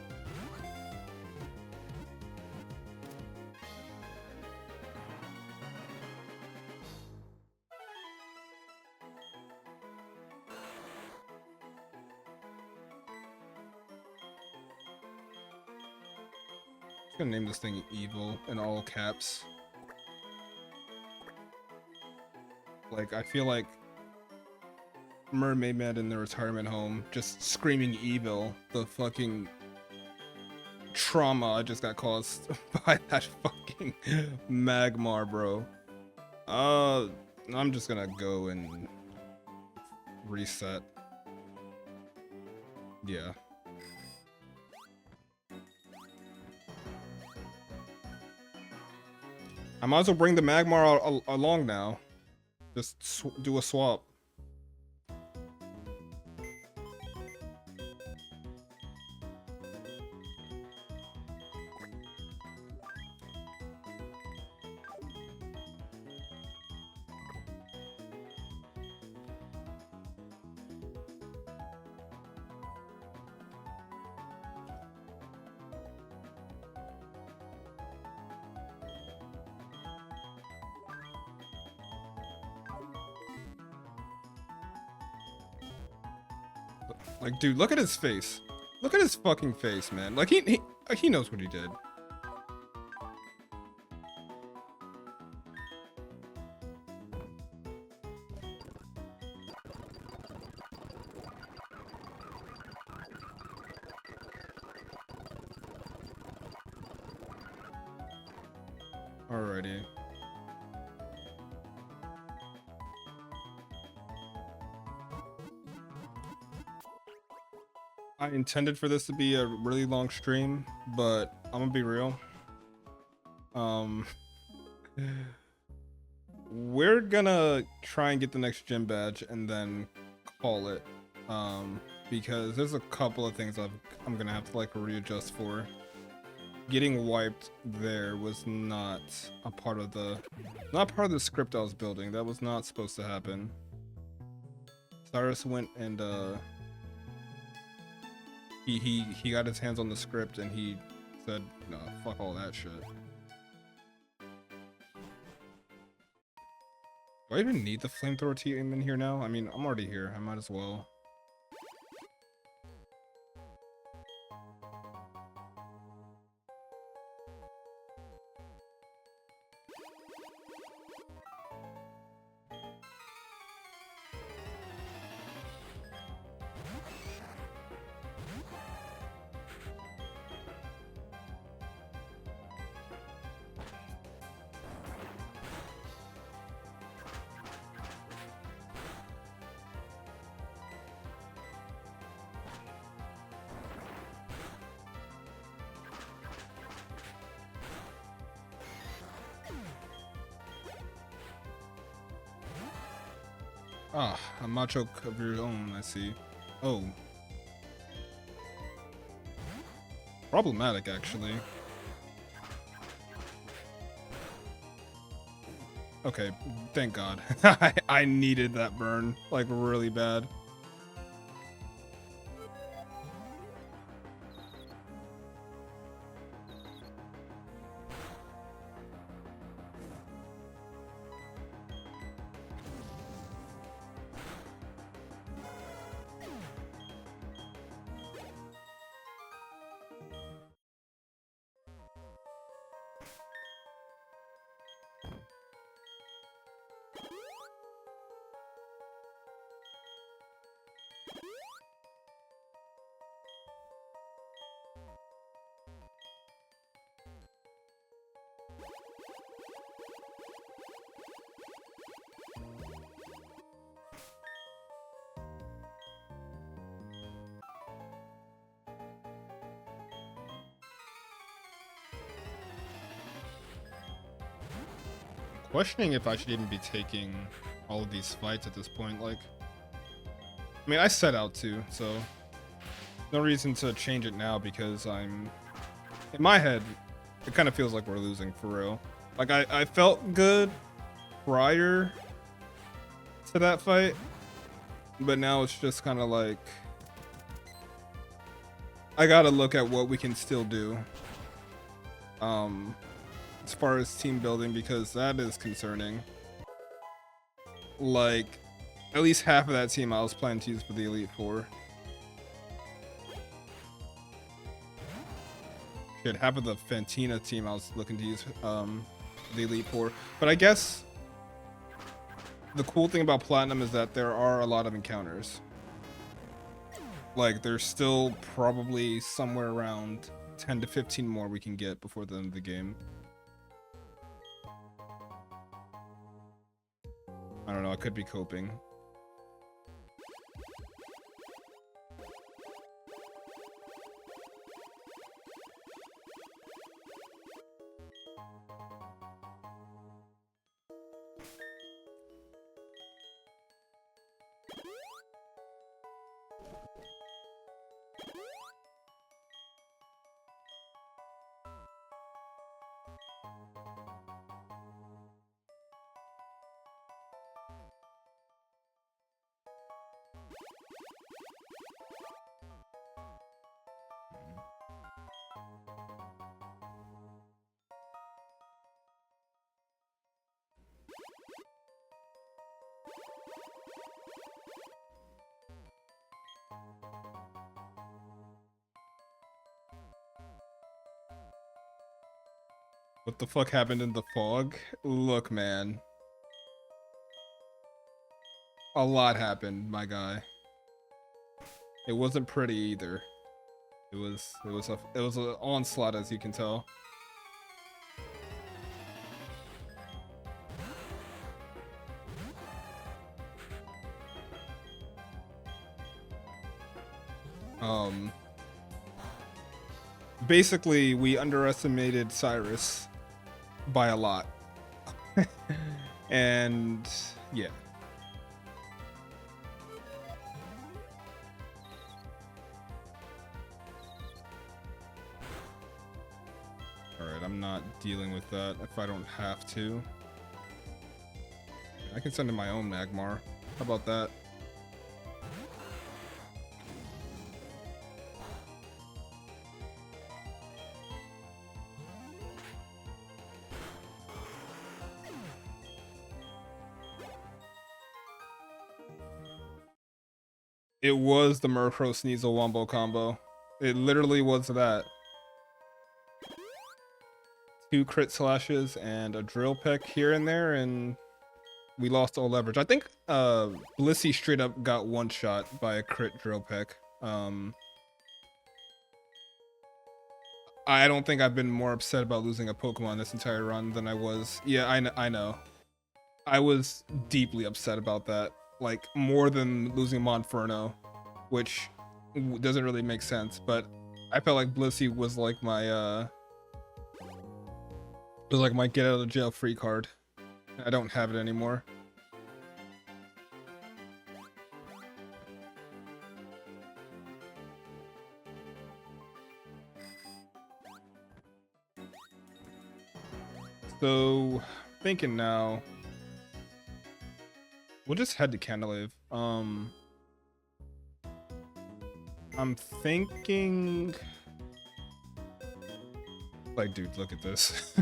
I'm gonna name this thing Evil in all caps. Like, I feel like Mermaid Man in the retirement home just screaming evil. The fucking trauma I just got caused by that fucking Magmar, bro. I'm just gonna go and reset. Yeah. I might as well bring the Magmar along now. Just do a swap. Like, dude, look at his face. Look at his fucking face, man. Like, he knows what he did. Alrighty. I intended for this to be a really long stream, but I'm gonna be real. We're gonna try and get the next gym badge and then call it. Because there's a couple of things I'm gonna have to like readjust for. Getting wiped there was not a part of the script I was building. That was not supposed to happen. Cyrus went and he got his hands on the script and he said, no, fuck all that shit. Do I even need the flamethrower team in here now? I mean, I'm already here. I might as well. Ah, a macho of your own, I see. Oh. Problematic, actually. Okay, thank God. I needed that burn, like, really bad. questioning if I should even be taking all of these fights at this point. Like, I mean, I set out to, so no reason to change it now because I'm, in my head, it kind of feels like we're losing for real. Like, I felt good prior to that fight, but now it's just kind of like, I gotta look at what we can still do. As far as team building, because that is concerning. Like, at least half of that team I was planning to use for the Elite Four. Shit, half of the Fantina team I was looking to use the Elite Four. But I guess the cool thing about Platinum is that there are a lot of encounters. Like, there's still probably somewhere around 10 to 15 more we can get before the end of the game. I don't know, I could be coping. What the fuck happened in the fog? Look, man. A lot happened, my guy. It wasn't pretty either. It was an onslaught, as you can tell. Basically, we underestimated Cyrus by a lot. And yeah. Alright, I'm not dealing with that if I don't have to. I can send in my own Magmar. How about that? It was the Murkrow Sneasel Wombo combo. It literally was that. 2 crit slashes and a drill peck here and there, and we lost all leverage. I think Blissey straight up got one shot by a crit drill peck. I don't think I've been more upset about losing a Pokemon this entire run than I was. Yeah, I know. I was deeply upset about that. Like, more than losing Monferno, which doesn't really make sense, but I felt like Blissey was like my get out of jail free card. I don't have it anymore. So, thinking now, we'll just head to Candlelive. I'm thinking, like, dude, look at this.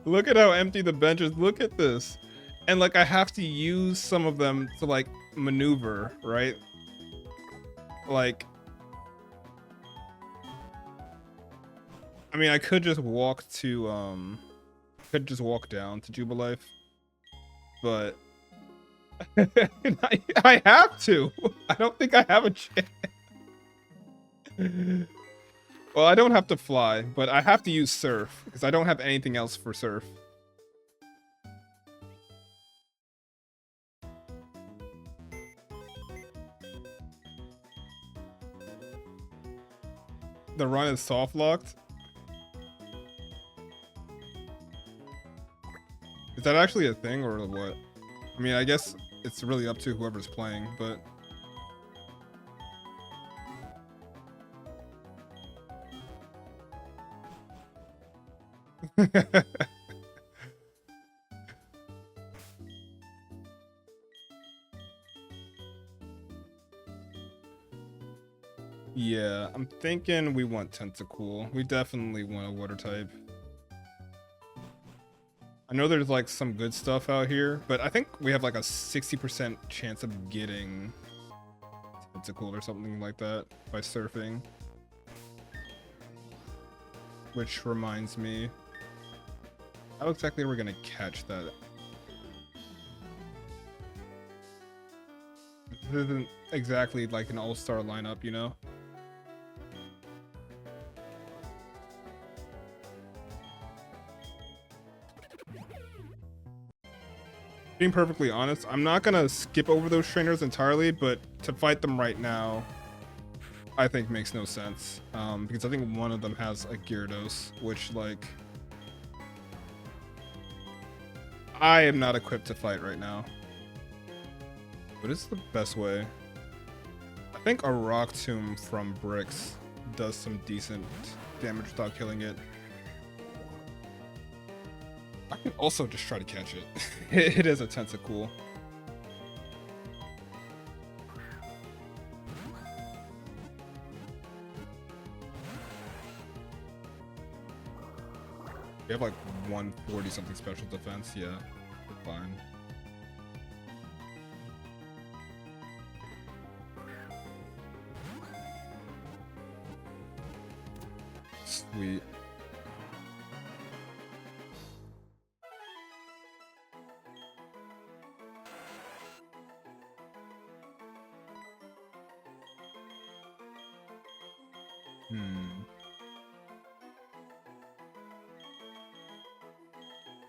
Look at how empty the bench is. Look at this. And like, I have to use some of them to like maneuver, right? Like, I mean, I could just walk to down to Jubilife, but I have to. I don't think I have a chance. Well, I don't have to fly, but I have to use Surf because I don't have anything else for Surf. The run is soft locked. that actually a thing or what? I mean, I guess it's really up to whoever's playing, but yeah, I'm thinking we want Tentacool. We definitely want a water type. I know there's like some good stuff out here, but I think we have like a 60% chance of getting Tentacool or something like that by surfing. Which reminds me, how exactly are we gonna catch that? This isn't exactly like an all-star lineup, you know? Being perfectly honest, I'm not gonna skip over those trainers entirely, but to fight them right now, I think makes no sense. Because I think one of them has a Gyarados, which like I am not equipped to fight right now. But it's the best way. I think a Rock Tomb from Bricks does some decent damage without killing it. I can also just try to catch it. It is a Tentacool. We have like 140 something special defense. Yeah, we're fine. Sweet.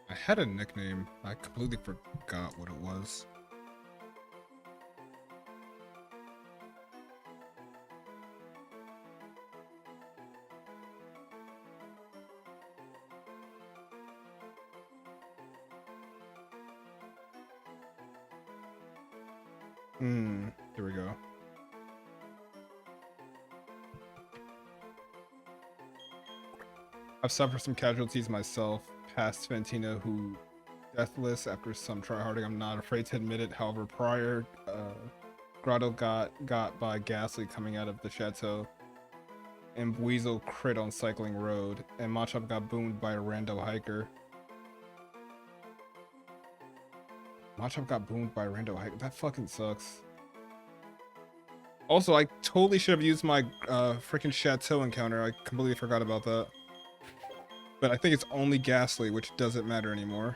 I had a nickname. I completely forgot what it was. Here we go. I've suffered some casualties myself, past Fantina who deathless after some tryharding. I'm not afraid to admit it. However, prior, Grotto got by Ghastly coming out of the chateau, and Weasel crit on Cycling Road, and Machop got boomed by a rando hiker. Machop got boomed by a rando hiker. That fucking sucks. Also, I totally should have used my freaking chateau encounter. I completely forgot about that. But I think it's only Ghastly, which doesn't matter anymore.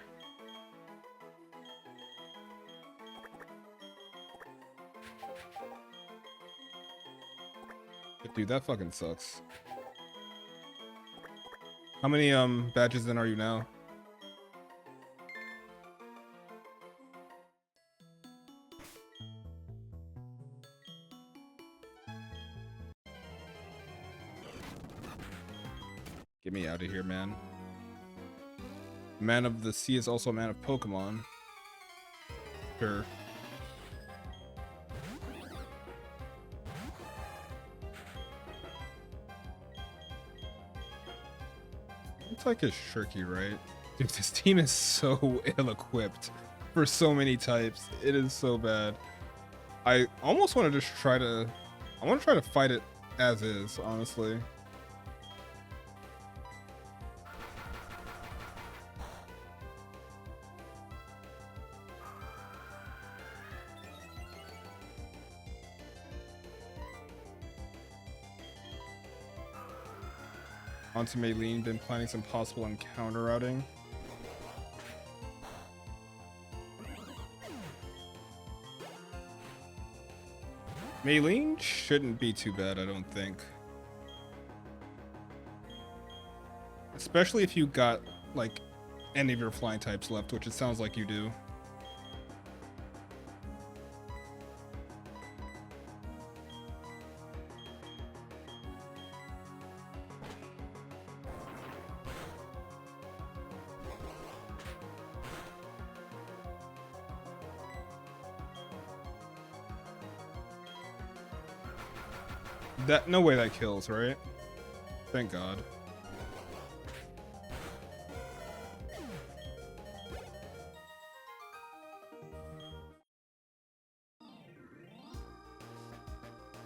But dude, that fucking sucks. How many badges in are you now? Get me out of here, man. Man of the Sea is also a man of Pokemon. Sure. It's like a Shirky, right? Dude, this team is so ill-equipped for so many types. It is so bad. I almost want to just try to... I want to try to fight it as is, honestly. Onto Maylene, been planning some possible encounter routing. Maylene shouldn't be too bad, I don't think. Especially if you got, like, any of your flying types left, which it sounds like you do. That, no way that kills, right? Thank God.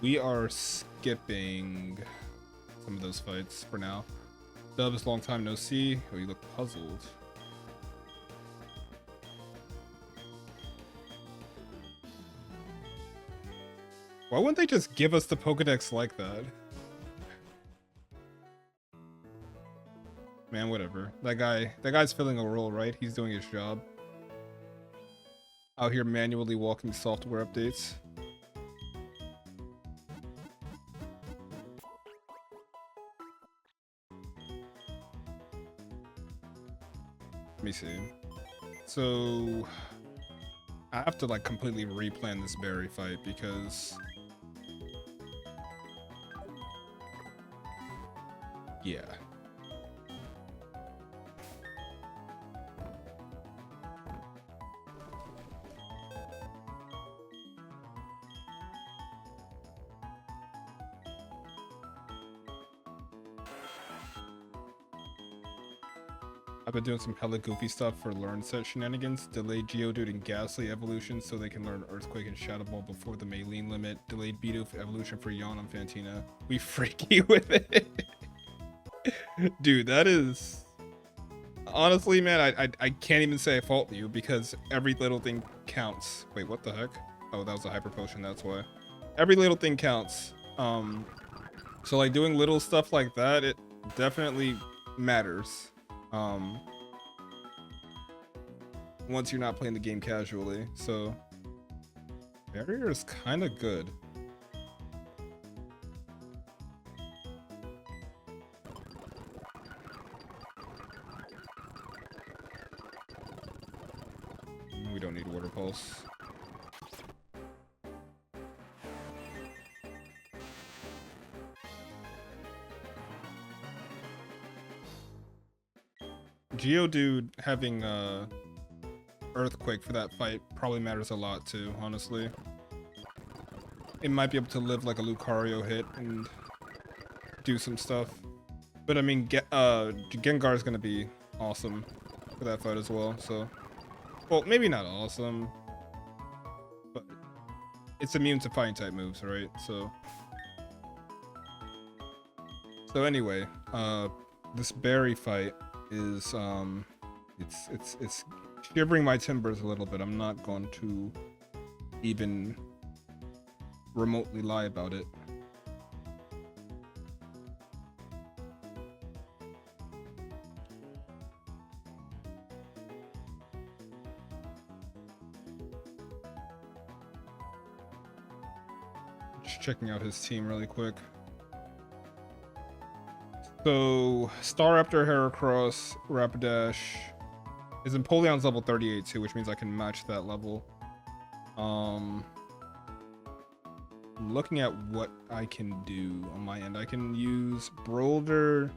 We are skipping some of those fights for now. Dubs, long time no see. Oh, you look puzzled. Why wouldn't they just give us the Pokedex like that? Man, whatever. That guy's filling a role, right? He's doing his job. Out here manually walking software updates. Let me see. So I have to like completely replan this berry fight because yeah. I've been doing some hella goofy stuff for learn set shenanigans. Delayed Geodude and Ghastly evolution so they can learn Earthquake and Shadow Ball before the Maylene limit. Delayed Bidoof evolution for Yawn on Fantina. We freaky with it. Dude, that is... Honestly, man, I can't even say I fault you because every little thing counts. Wait, what the heck? Oh, that was a Hyper Potion, that's why. Every little thing counts. So like doing little stuff like that, it definitely matters. Once you're not playing the game casually, so barrier is kind of good. We don't need Water Pulse. Geodude having Earthquake for that fight probably matters a lot too, honestly. It might be able to live like a Lucario hit and do some stuff. But I mean, Gengar is gonna be awesome for that fight as well, so... Well, maybe not awesome, but it's immune to fighting type moves, right? So anyway, this berry fight is it's shivering my timbers a little bit. I'm not going to even remotely lie about it. Just checking out his team really quick. So, Staraptor, Heracross, Rapidash. His Empoleon's level 38 too, which means I can match that level. I'm looking at what I can do on my end. I can use Boulder.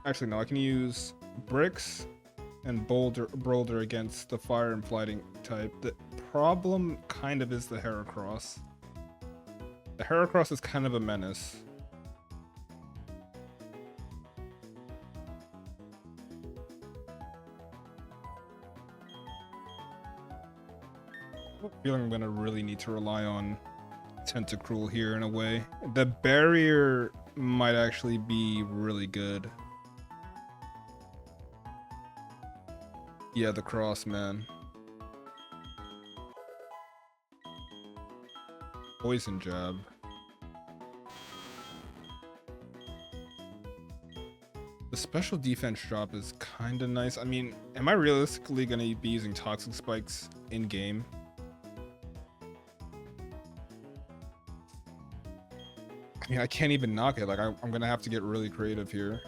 Actually, no, I can use Bricks and Boulder against the Fire and Flighting type. The problem kind of is the Heracross. The Heracross is kind of a menace. I have a feeling I'm gonna really need to rely on Tentacruel here in a way. The barrier might actually be really good. Yeah, the cross, man. Poison jab. The special defense drop is kind of nice. I mean, am I realistically gonna be using Toxic Spikes in game? I mean, I can't even knock it. Like, I'm gonna have to get really creative here.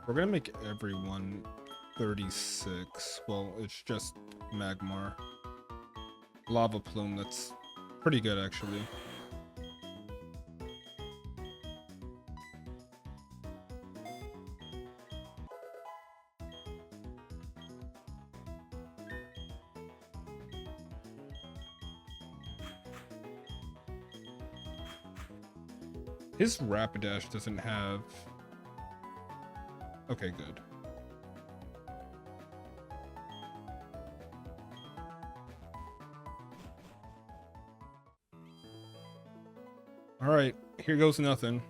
We're gonna make everyone 36. Well, it's just Magmar. Lava plume. That's pretty good, actually. His Rapidash doesn't have... Okay, good. Alright, here goes nothing.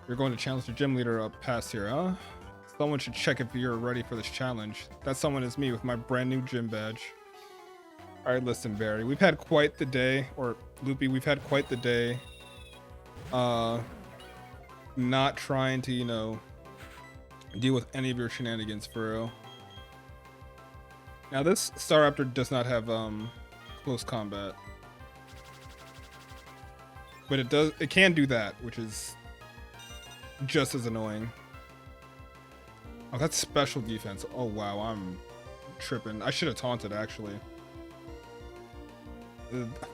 You're going to challenge the gym leader up past here, huh? Someone should check if you're ready for this challenge. That someone is me with my brand new gym badge. Alright, listen, Barry. We've had quite the day, or Loopy, we've had quite the day. Not trying to, you know, deal with any of your shenanigans for real. Now this Staraptor does not have close combat. But it can do that, which is just as annoying. Oh, that's special defense. Oh wow, I'm tripping. I should have taunted actually.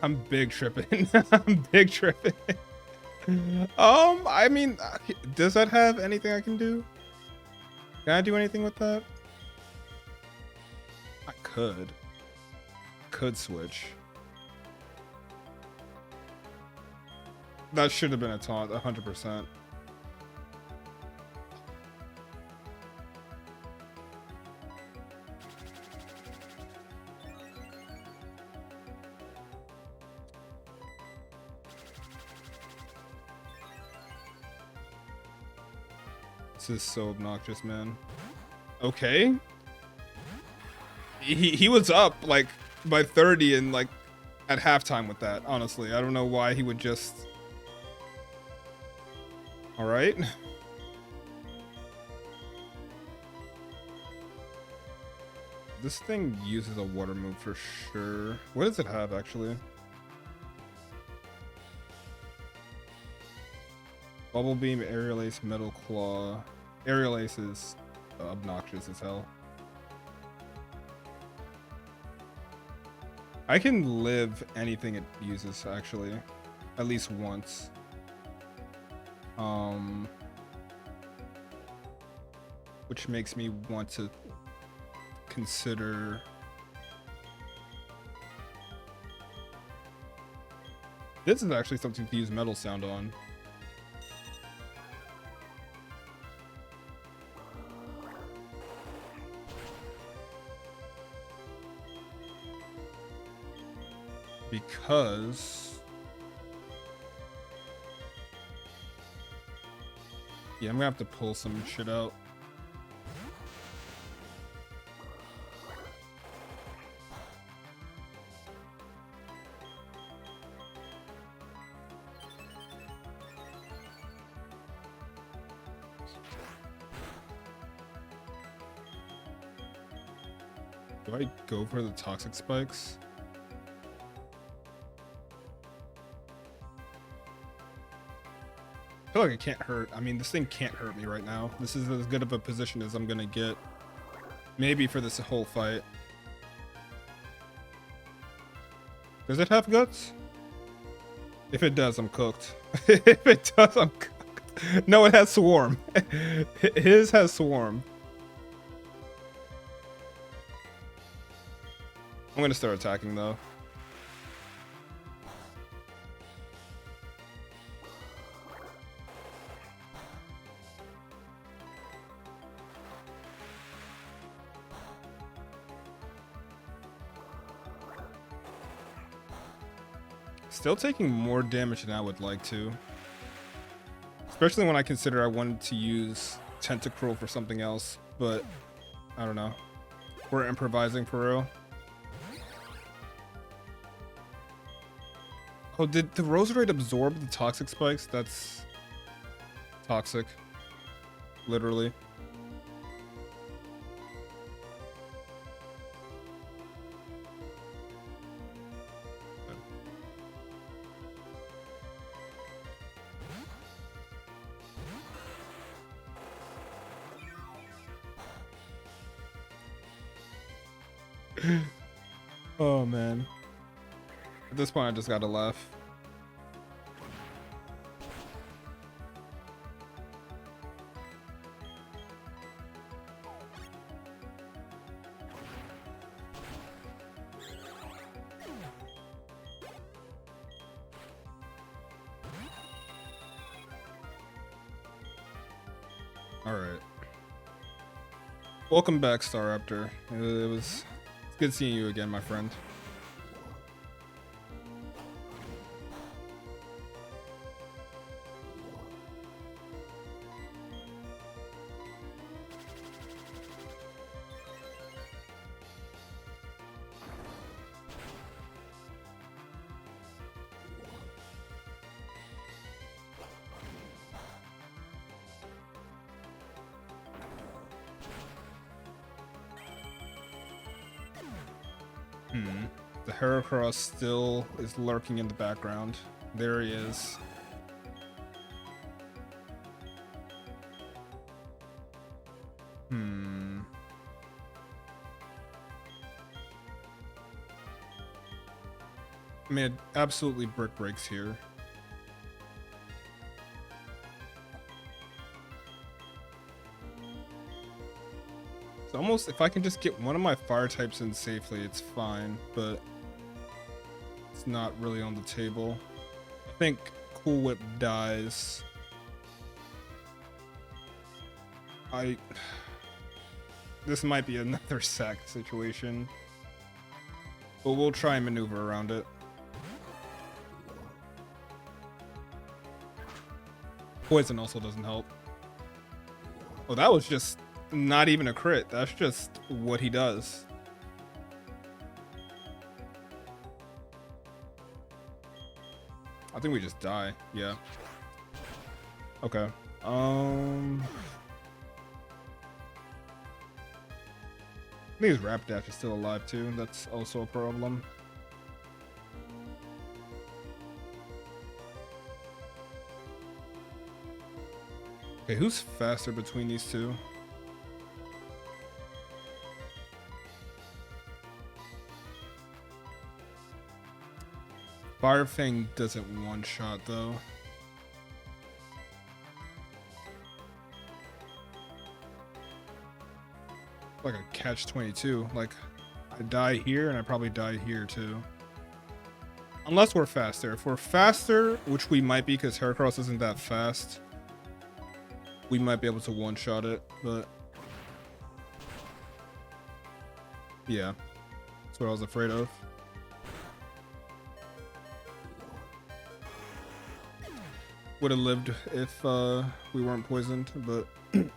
I'm big tripping. I'm big tripping. I mean, does that have anything I can do? Can I do anything with that? I could switch. That should have been a taunt, 100%. This is so obnoxious, man. Okay. He was up like by 30 and like at halftime with that, honestly. I don't know why he would just... Alright. This thing uses a water move for sure. What does it have actually? Bubble Beam, Aerial Ace, Metal Claw. Aerial Ace is obnoxious as hell. I can live anything it uses actually, at least once. Which makes me want to consider... This is actually something to use Metal Sound on. Because... Yeah, I'm gonna have to pull some shit out. Do I go for the toxic spikes? I feel like it can't hurt. I mean, this thing can't hurt me right now. This is as good of a position as I'm gonna get. Maybe for this whole fight. Does it have guts? If it does, I'm cooked. If it does, I'm cooked. No, it has Swarm. His has Swarm. I'm gonna start attacking though. Still taking more damage than I would like to. Especially when I consider I wanted to use Tentacruel for something else, but I don't know. We're improvising for real. Oh, did the Roserade absorb the toxic spikes? That's toxic. Literally. Oh man. At this point, I just gotta laugh. All right. Welcome back, Star Raptor. It's good seeing you again, my friend. The Heracross still is lurking in the background. There he is. I mean, it absolutely brick breaks here. It's almost, if I can just get one of my fire types in safely, it's fine, but it's not really on the table. I think Cool Whip dies. This might be another sack situation, but we'll try and maneuver around it. Poison also doesn't help. Oh, that was just not even a crit. That's just what he does. I think we just die. Yeah. Okay. I think his Rapidash is still alive too. That's also a problem. Okay, who's faster between these two? Fire Fang doesn't one-shot though. Like a catch-22. Like, I die here and I probably die here too. Unless we're faster. If we're faster, which we might be because Heracross isn't that fast, we might be able to one-shot it, but yeah, that's what I was afraid of. Would have lived if we weren't poisoned, but I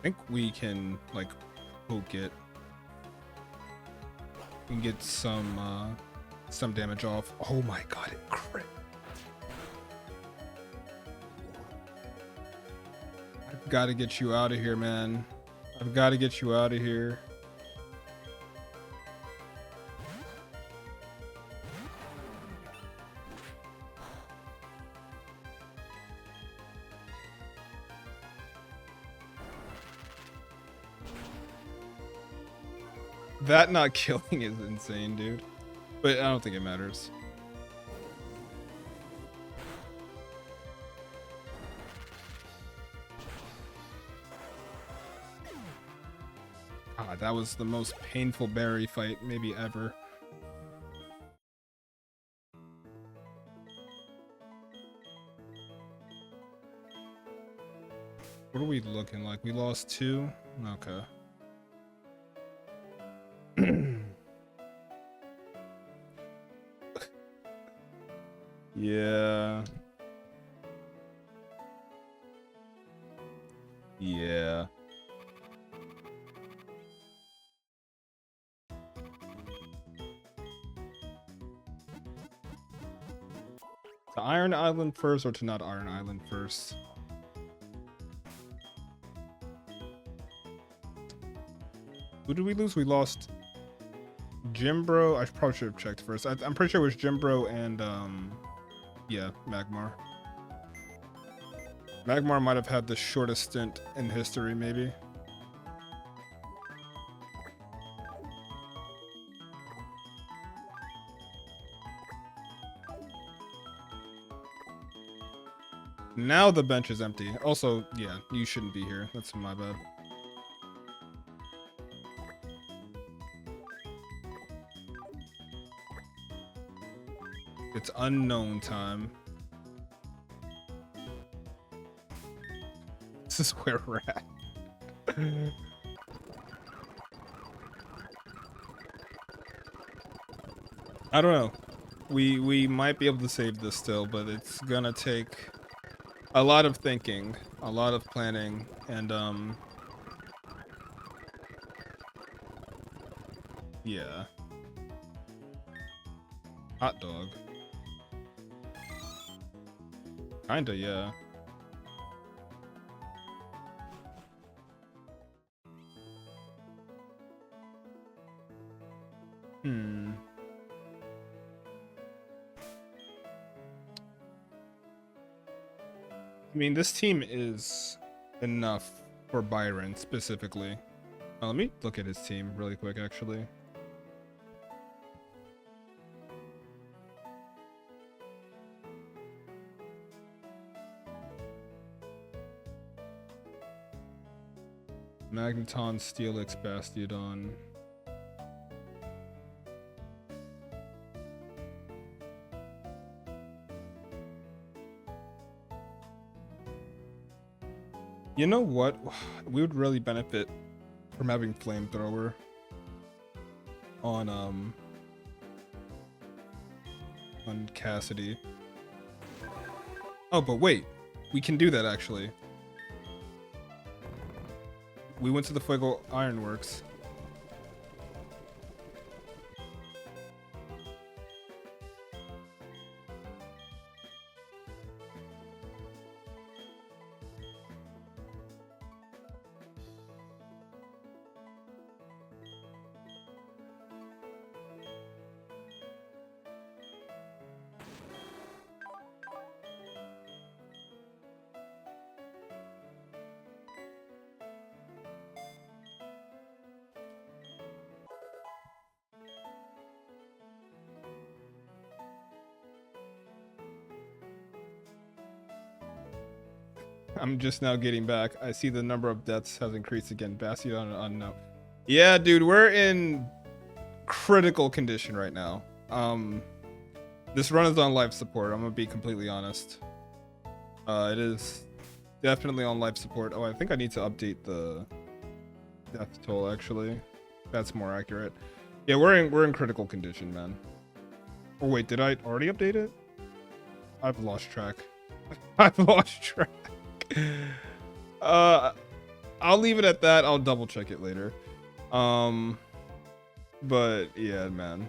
think we can like poke it. We can get some damage off. Oh my god, it crit. I've got to get you out of here, man. I've got to get you out of here. That not killing is insane, dude. But I don't think it matters. God, that was the most painful berry fight maybe ever. What are we looking like? We lost 2? Okay. Yeah. Yeah. To Iron Island first or to not Iron Island first? Who did we lose? We lost Jimbro. I probably should have checked first. I'm pretty sure it was Jimbro and yeah, Magmar. Magmar might have had the shortest stint in history, maybe. Now the bench is empty. Also, yeah, you shouldn't be here. That's my bad. It's unknown time. This is where we're at. I don't know. We might be able to save this still, but it's gonna take a lot of thinking, a lot of planning, and yeah. Hot dog. Kinda, yeah. I mean, this team is enough for Byron specifically. Let me look at his team really quick, actually. Magneton, Steelix, Bastiodon. You know what? We would really benefit from having Flamethrower on Cassidy. Oh, but wait. We can do that, actually. We went to the Fuego Ironworks. I'm just now getting back. I see the number of deaths has increased again. Bastiodon and unknown. Yeah, dude, we're in critical condition right now. This run is on life support. I'm gonna be completely honest. It is definitely on life support. Oh, I think I need to update the death toll. Actually, that's more accurate. Yeah, we're in critical condition, man. Oh wait, did I already update it? I've lost track. I've lost track. I'll leave it at that. I'll double check it later. But yeah, man.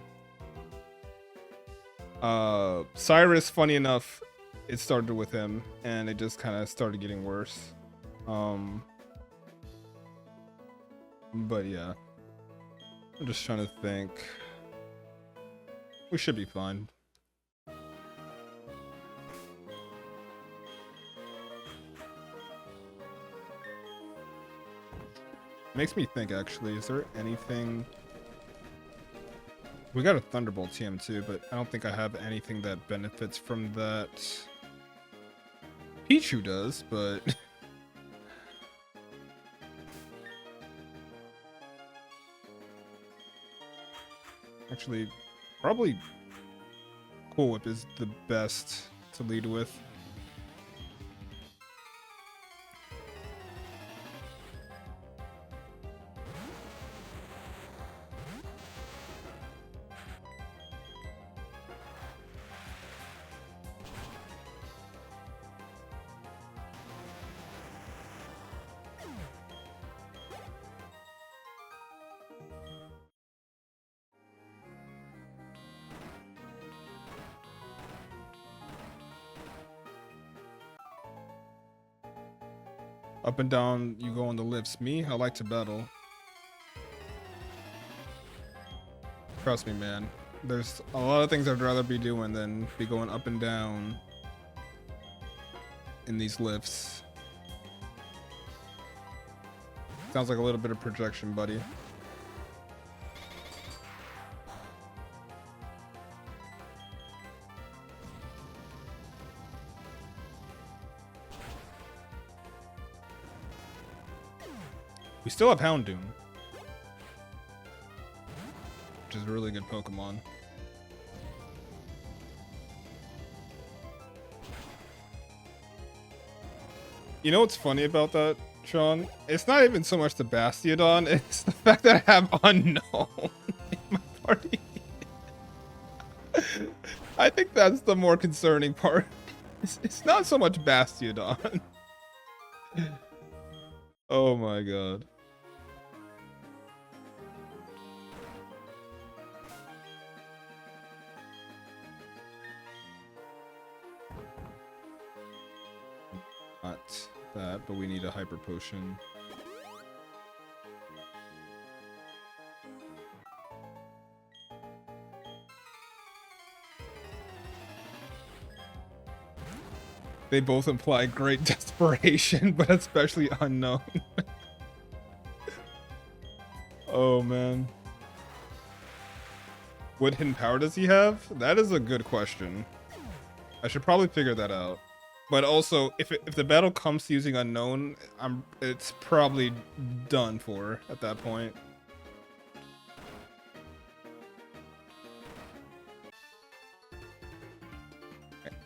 Cyrus, funny enough, it started with him and it just kind of started getting worse. But yeah, I'm just trying to think. We should be fine. Makes me think, actually, is there anything... We got a Thunderbolt TM2, but I don't think I have anything that benefits from that. Pichu does, but... Actually, probably Cool Whip is the best to lead with. Up and down, you go on the lifts. Me, I like to battle. Trust me, man. There's a lot of things I'd rather be doing than be going up and down in these lifts. Sounds like a little bit of projection, buddy. We still have Houndoom, which is a really good Pokemon. You know what's funny about that, Sean? It's not even so much the Bastiodon, it's the fact that I have Unknown in my party. I think that's the more concerning part. It's not so much Bastiodon. Oh my god. Not that, but we need a hyper potion. They both imply great desperation, but especially Unknown. Oh man. What hidden power does he have? That is a good question. I should probably figure that out. But also, if the battle comes to using Unknown, it's probably done for at that point.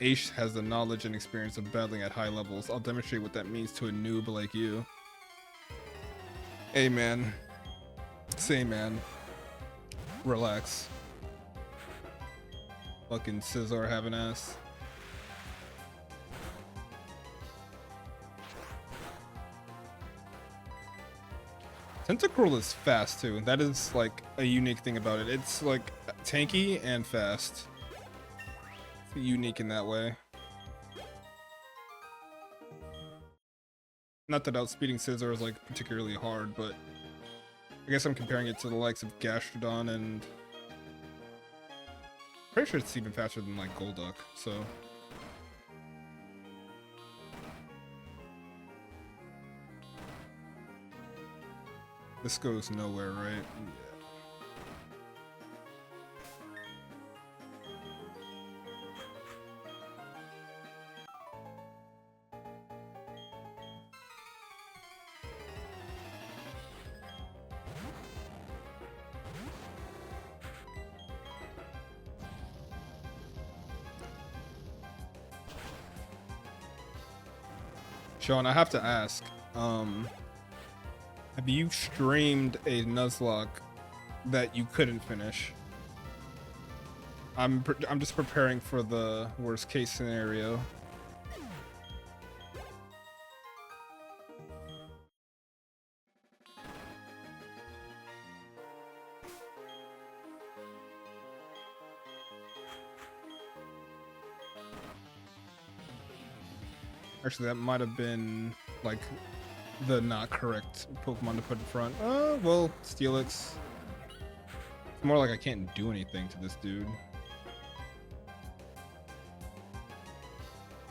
Aish has the knowledge and experience of battling at high levels. I'll demonstrate what that means to a noob like you. Hey man. Say man. Relax. Fucking Scizor have an ass. Tentacruel is fast too. That is like a unique thing about it. It's like tanky and fast. It's unique in that way. Not that outspeeding Scizor is like particularly hard, but I guess I'm comparing it to the likes of Gastrodon and pretty sure it's even faster than like Golduck, so. This goes nowhere, right? Yeah. Sean, I have to ask, have you streamed a Nuzlocke that you couldn't finish? I'm just preparing for the worst case scenario. Actually, that might have been like the not correct Pokemon to put in front. Well, Steelix. It's more like I can't do anything to this dude.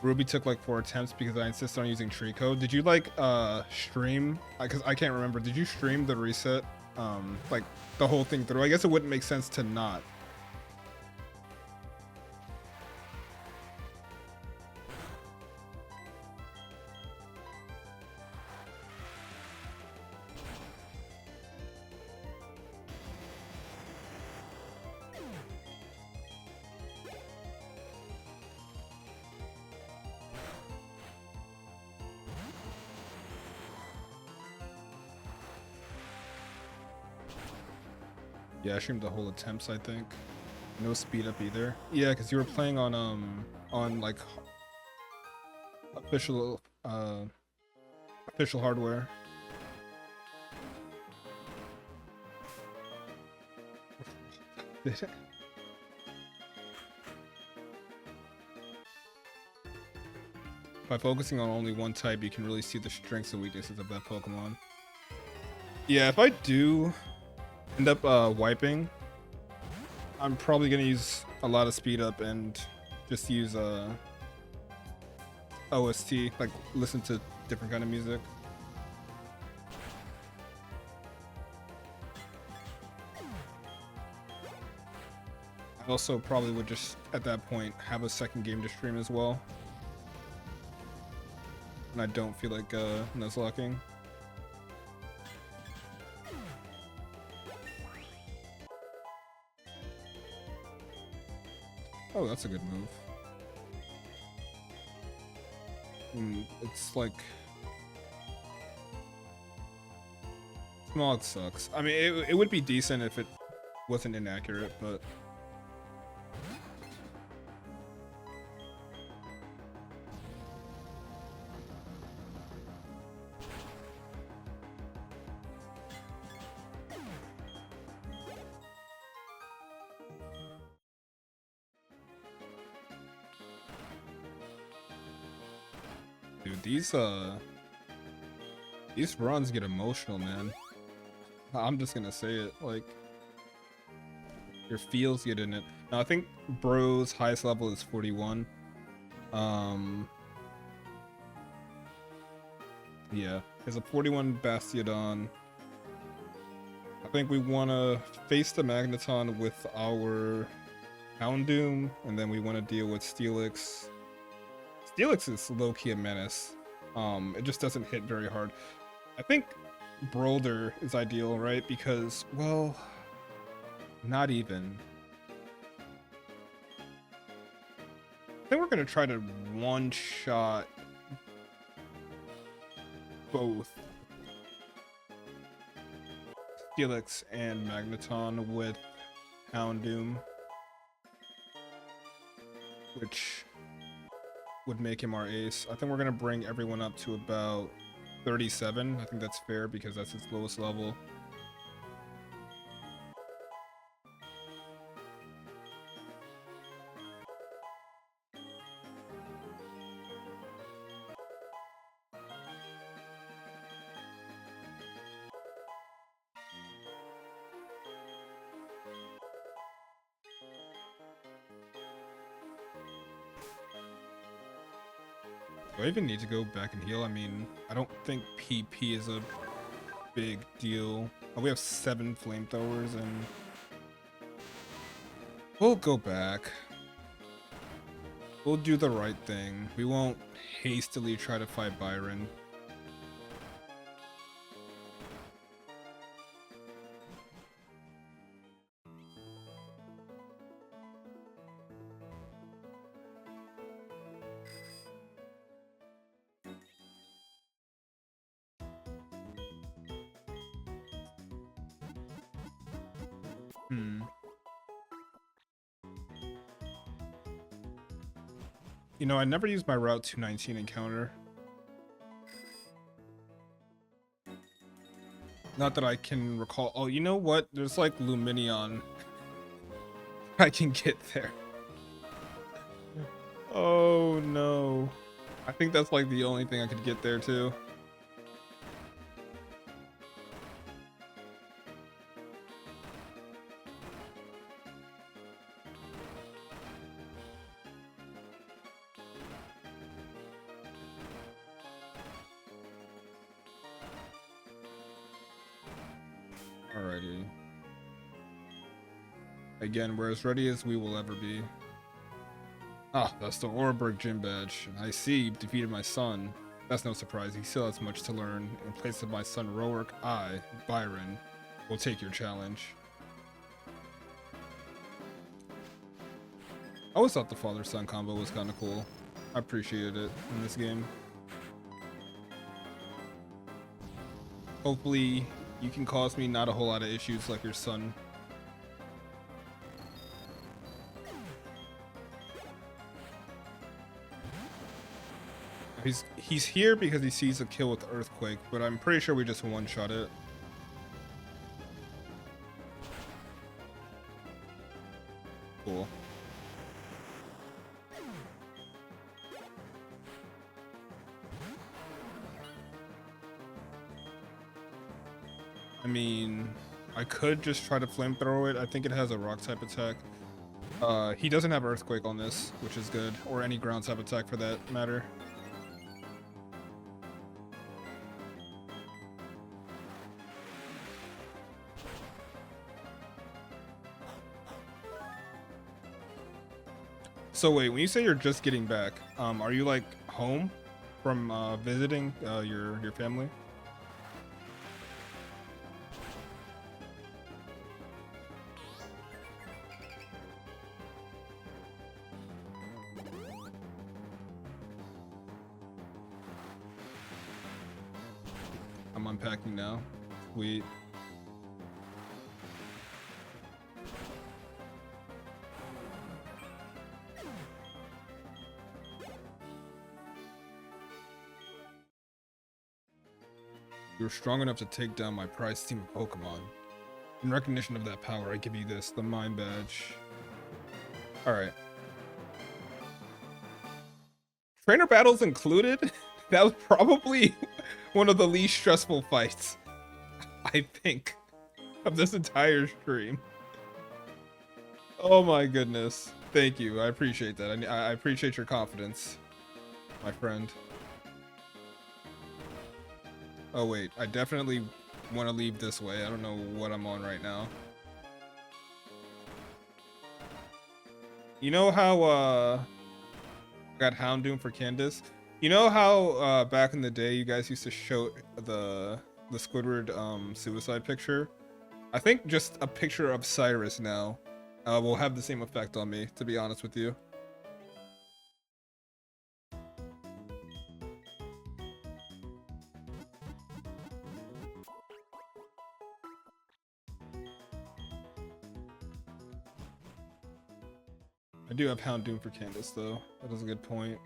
Ruby took like 4 attempts because I insist on using tree code. Did you like stream? Because I can't remember. Did you stream the reset? Like the whole thing through? I guess it wouldn't make sense to not. Yeah, I streamed the whole attempts, I think. No speed up either. Yeah, because you were playing on like official hardware. By focusing on only one type, you can really see the strengths and weaknesses of that Pokemon. Yeah, if I do end up wiping, I'm probably gonna use a lot of speed up and just use OST, like listen to different kind of music. I also probably would just at that point have a second game to stream as well. And I don't feel like nuzlocking. Oh, that's a good move. It's like Smog sucks. I mean, it would be decent if it wasn't inaccurate, but dude, these runs get emotional, man. I'm just gonna say it, like your feels get in it. Now I think Bro's highest level is 41. Yeah, there's a 41 Bastiodon. I think we want to face the Magneton with our Houndoom, and then we want to deal with Steelix. Steelix is low-key a menace. It just doesn't hit very hard. I think Brolder is ideal, right? Because, well, not even. I think we're gonna try to one-shot both Steelix and Magneton with Houndoom, which would make him our ace. I think we're gonna bring everyone up to about 37. I think that's fair because that's its lowest level. Do I even need to go back and heal? I mean, I don't think PP is a big deal. Oh, we have 7 flamethrowers and we'll go back. We'll do the right thing. We won't hastily try to fight Byron. You know, I never used my Route 219 encounter. Not that I can recall. Oh, you know what? There's like Luminion. I can get there. Oh no. I think that's like the only thing I could get there too. Alrighty. Again, we're as ready as we will ever be. Ah, that's the Orberg gym badge. I see you've defeated my son. That's no surprise. He still has much to learn. In place of my son Roark, I, Byron, will take your challenge. I always thought the father-son combo was kind of cool. I appreciated it in this game. Hopefully, you can cause me not a whole lot of issues like your son. He's here because he sees a kill with Earthquake, but I'm pretty sure we just one-shot it. Cool. I mean, I could just try to flamethrower it. I think it has a rock type attack. He doesn't have earthquake on this, which is good, or any ground type attack for that matter. So wait, when you say you're just getting back, are you like home from visiting your family? I'm unpacking now. Sweet. You're strong enough to take down my prized team of Pokemon. In recognition of that power, I give you this, the Mind Badge. Alright. Trainer battles included? That was probably one of the least stressful fights, I think, of this entire stream. Oh my goodness. Thank you. I appreciate that. I appreciate your confidence, my friend. Oh wait, I definitely want to leave this way. I don't know what I'm on right now. You know how I got Houndoom for Candace? You know how back in the day you guys used to show the Squidward suicide picture? I think just a picture of Cyrus now will have the same effect on me, to be honest with you. I do have Houndoom for Candace though. That is a good point.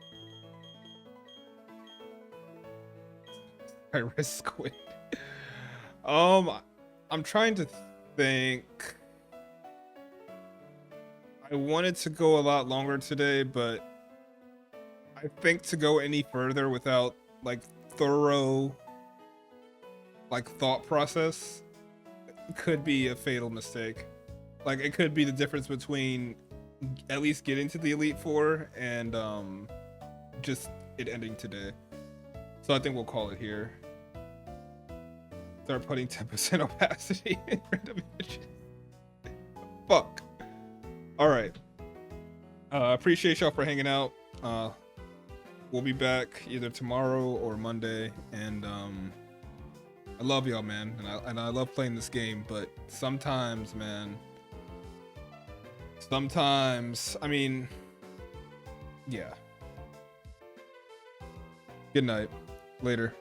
Cyrus Squid. I'm trying to think. I wanted to go a lot longer today, but I think to go any further without like thorough like thought process could be a fatal mistake. Like it could be the difference between at least getting to the Elite Four and just it ending today. So I think we'll call it here. Start putting 10% opacity in random images. Fuck. Alright. Appreciate y'all for hanging out. We'll be back either tomorrow or Monday, and I love y'all, man, and I love playing this game, but sometimes, man, I mean, yeah. Good night. Later.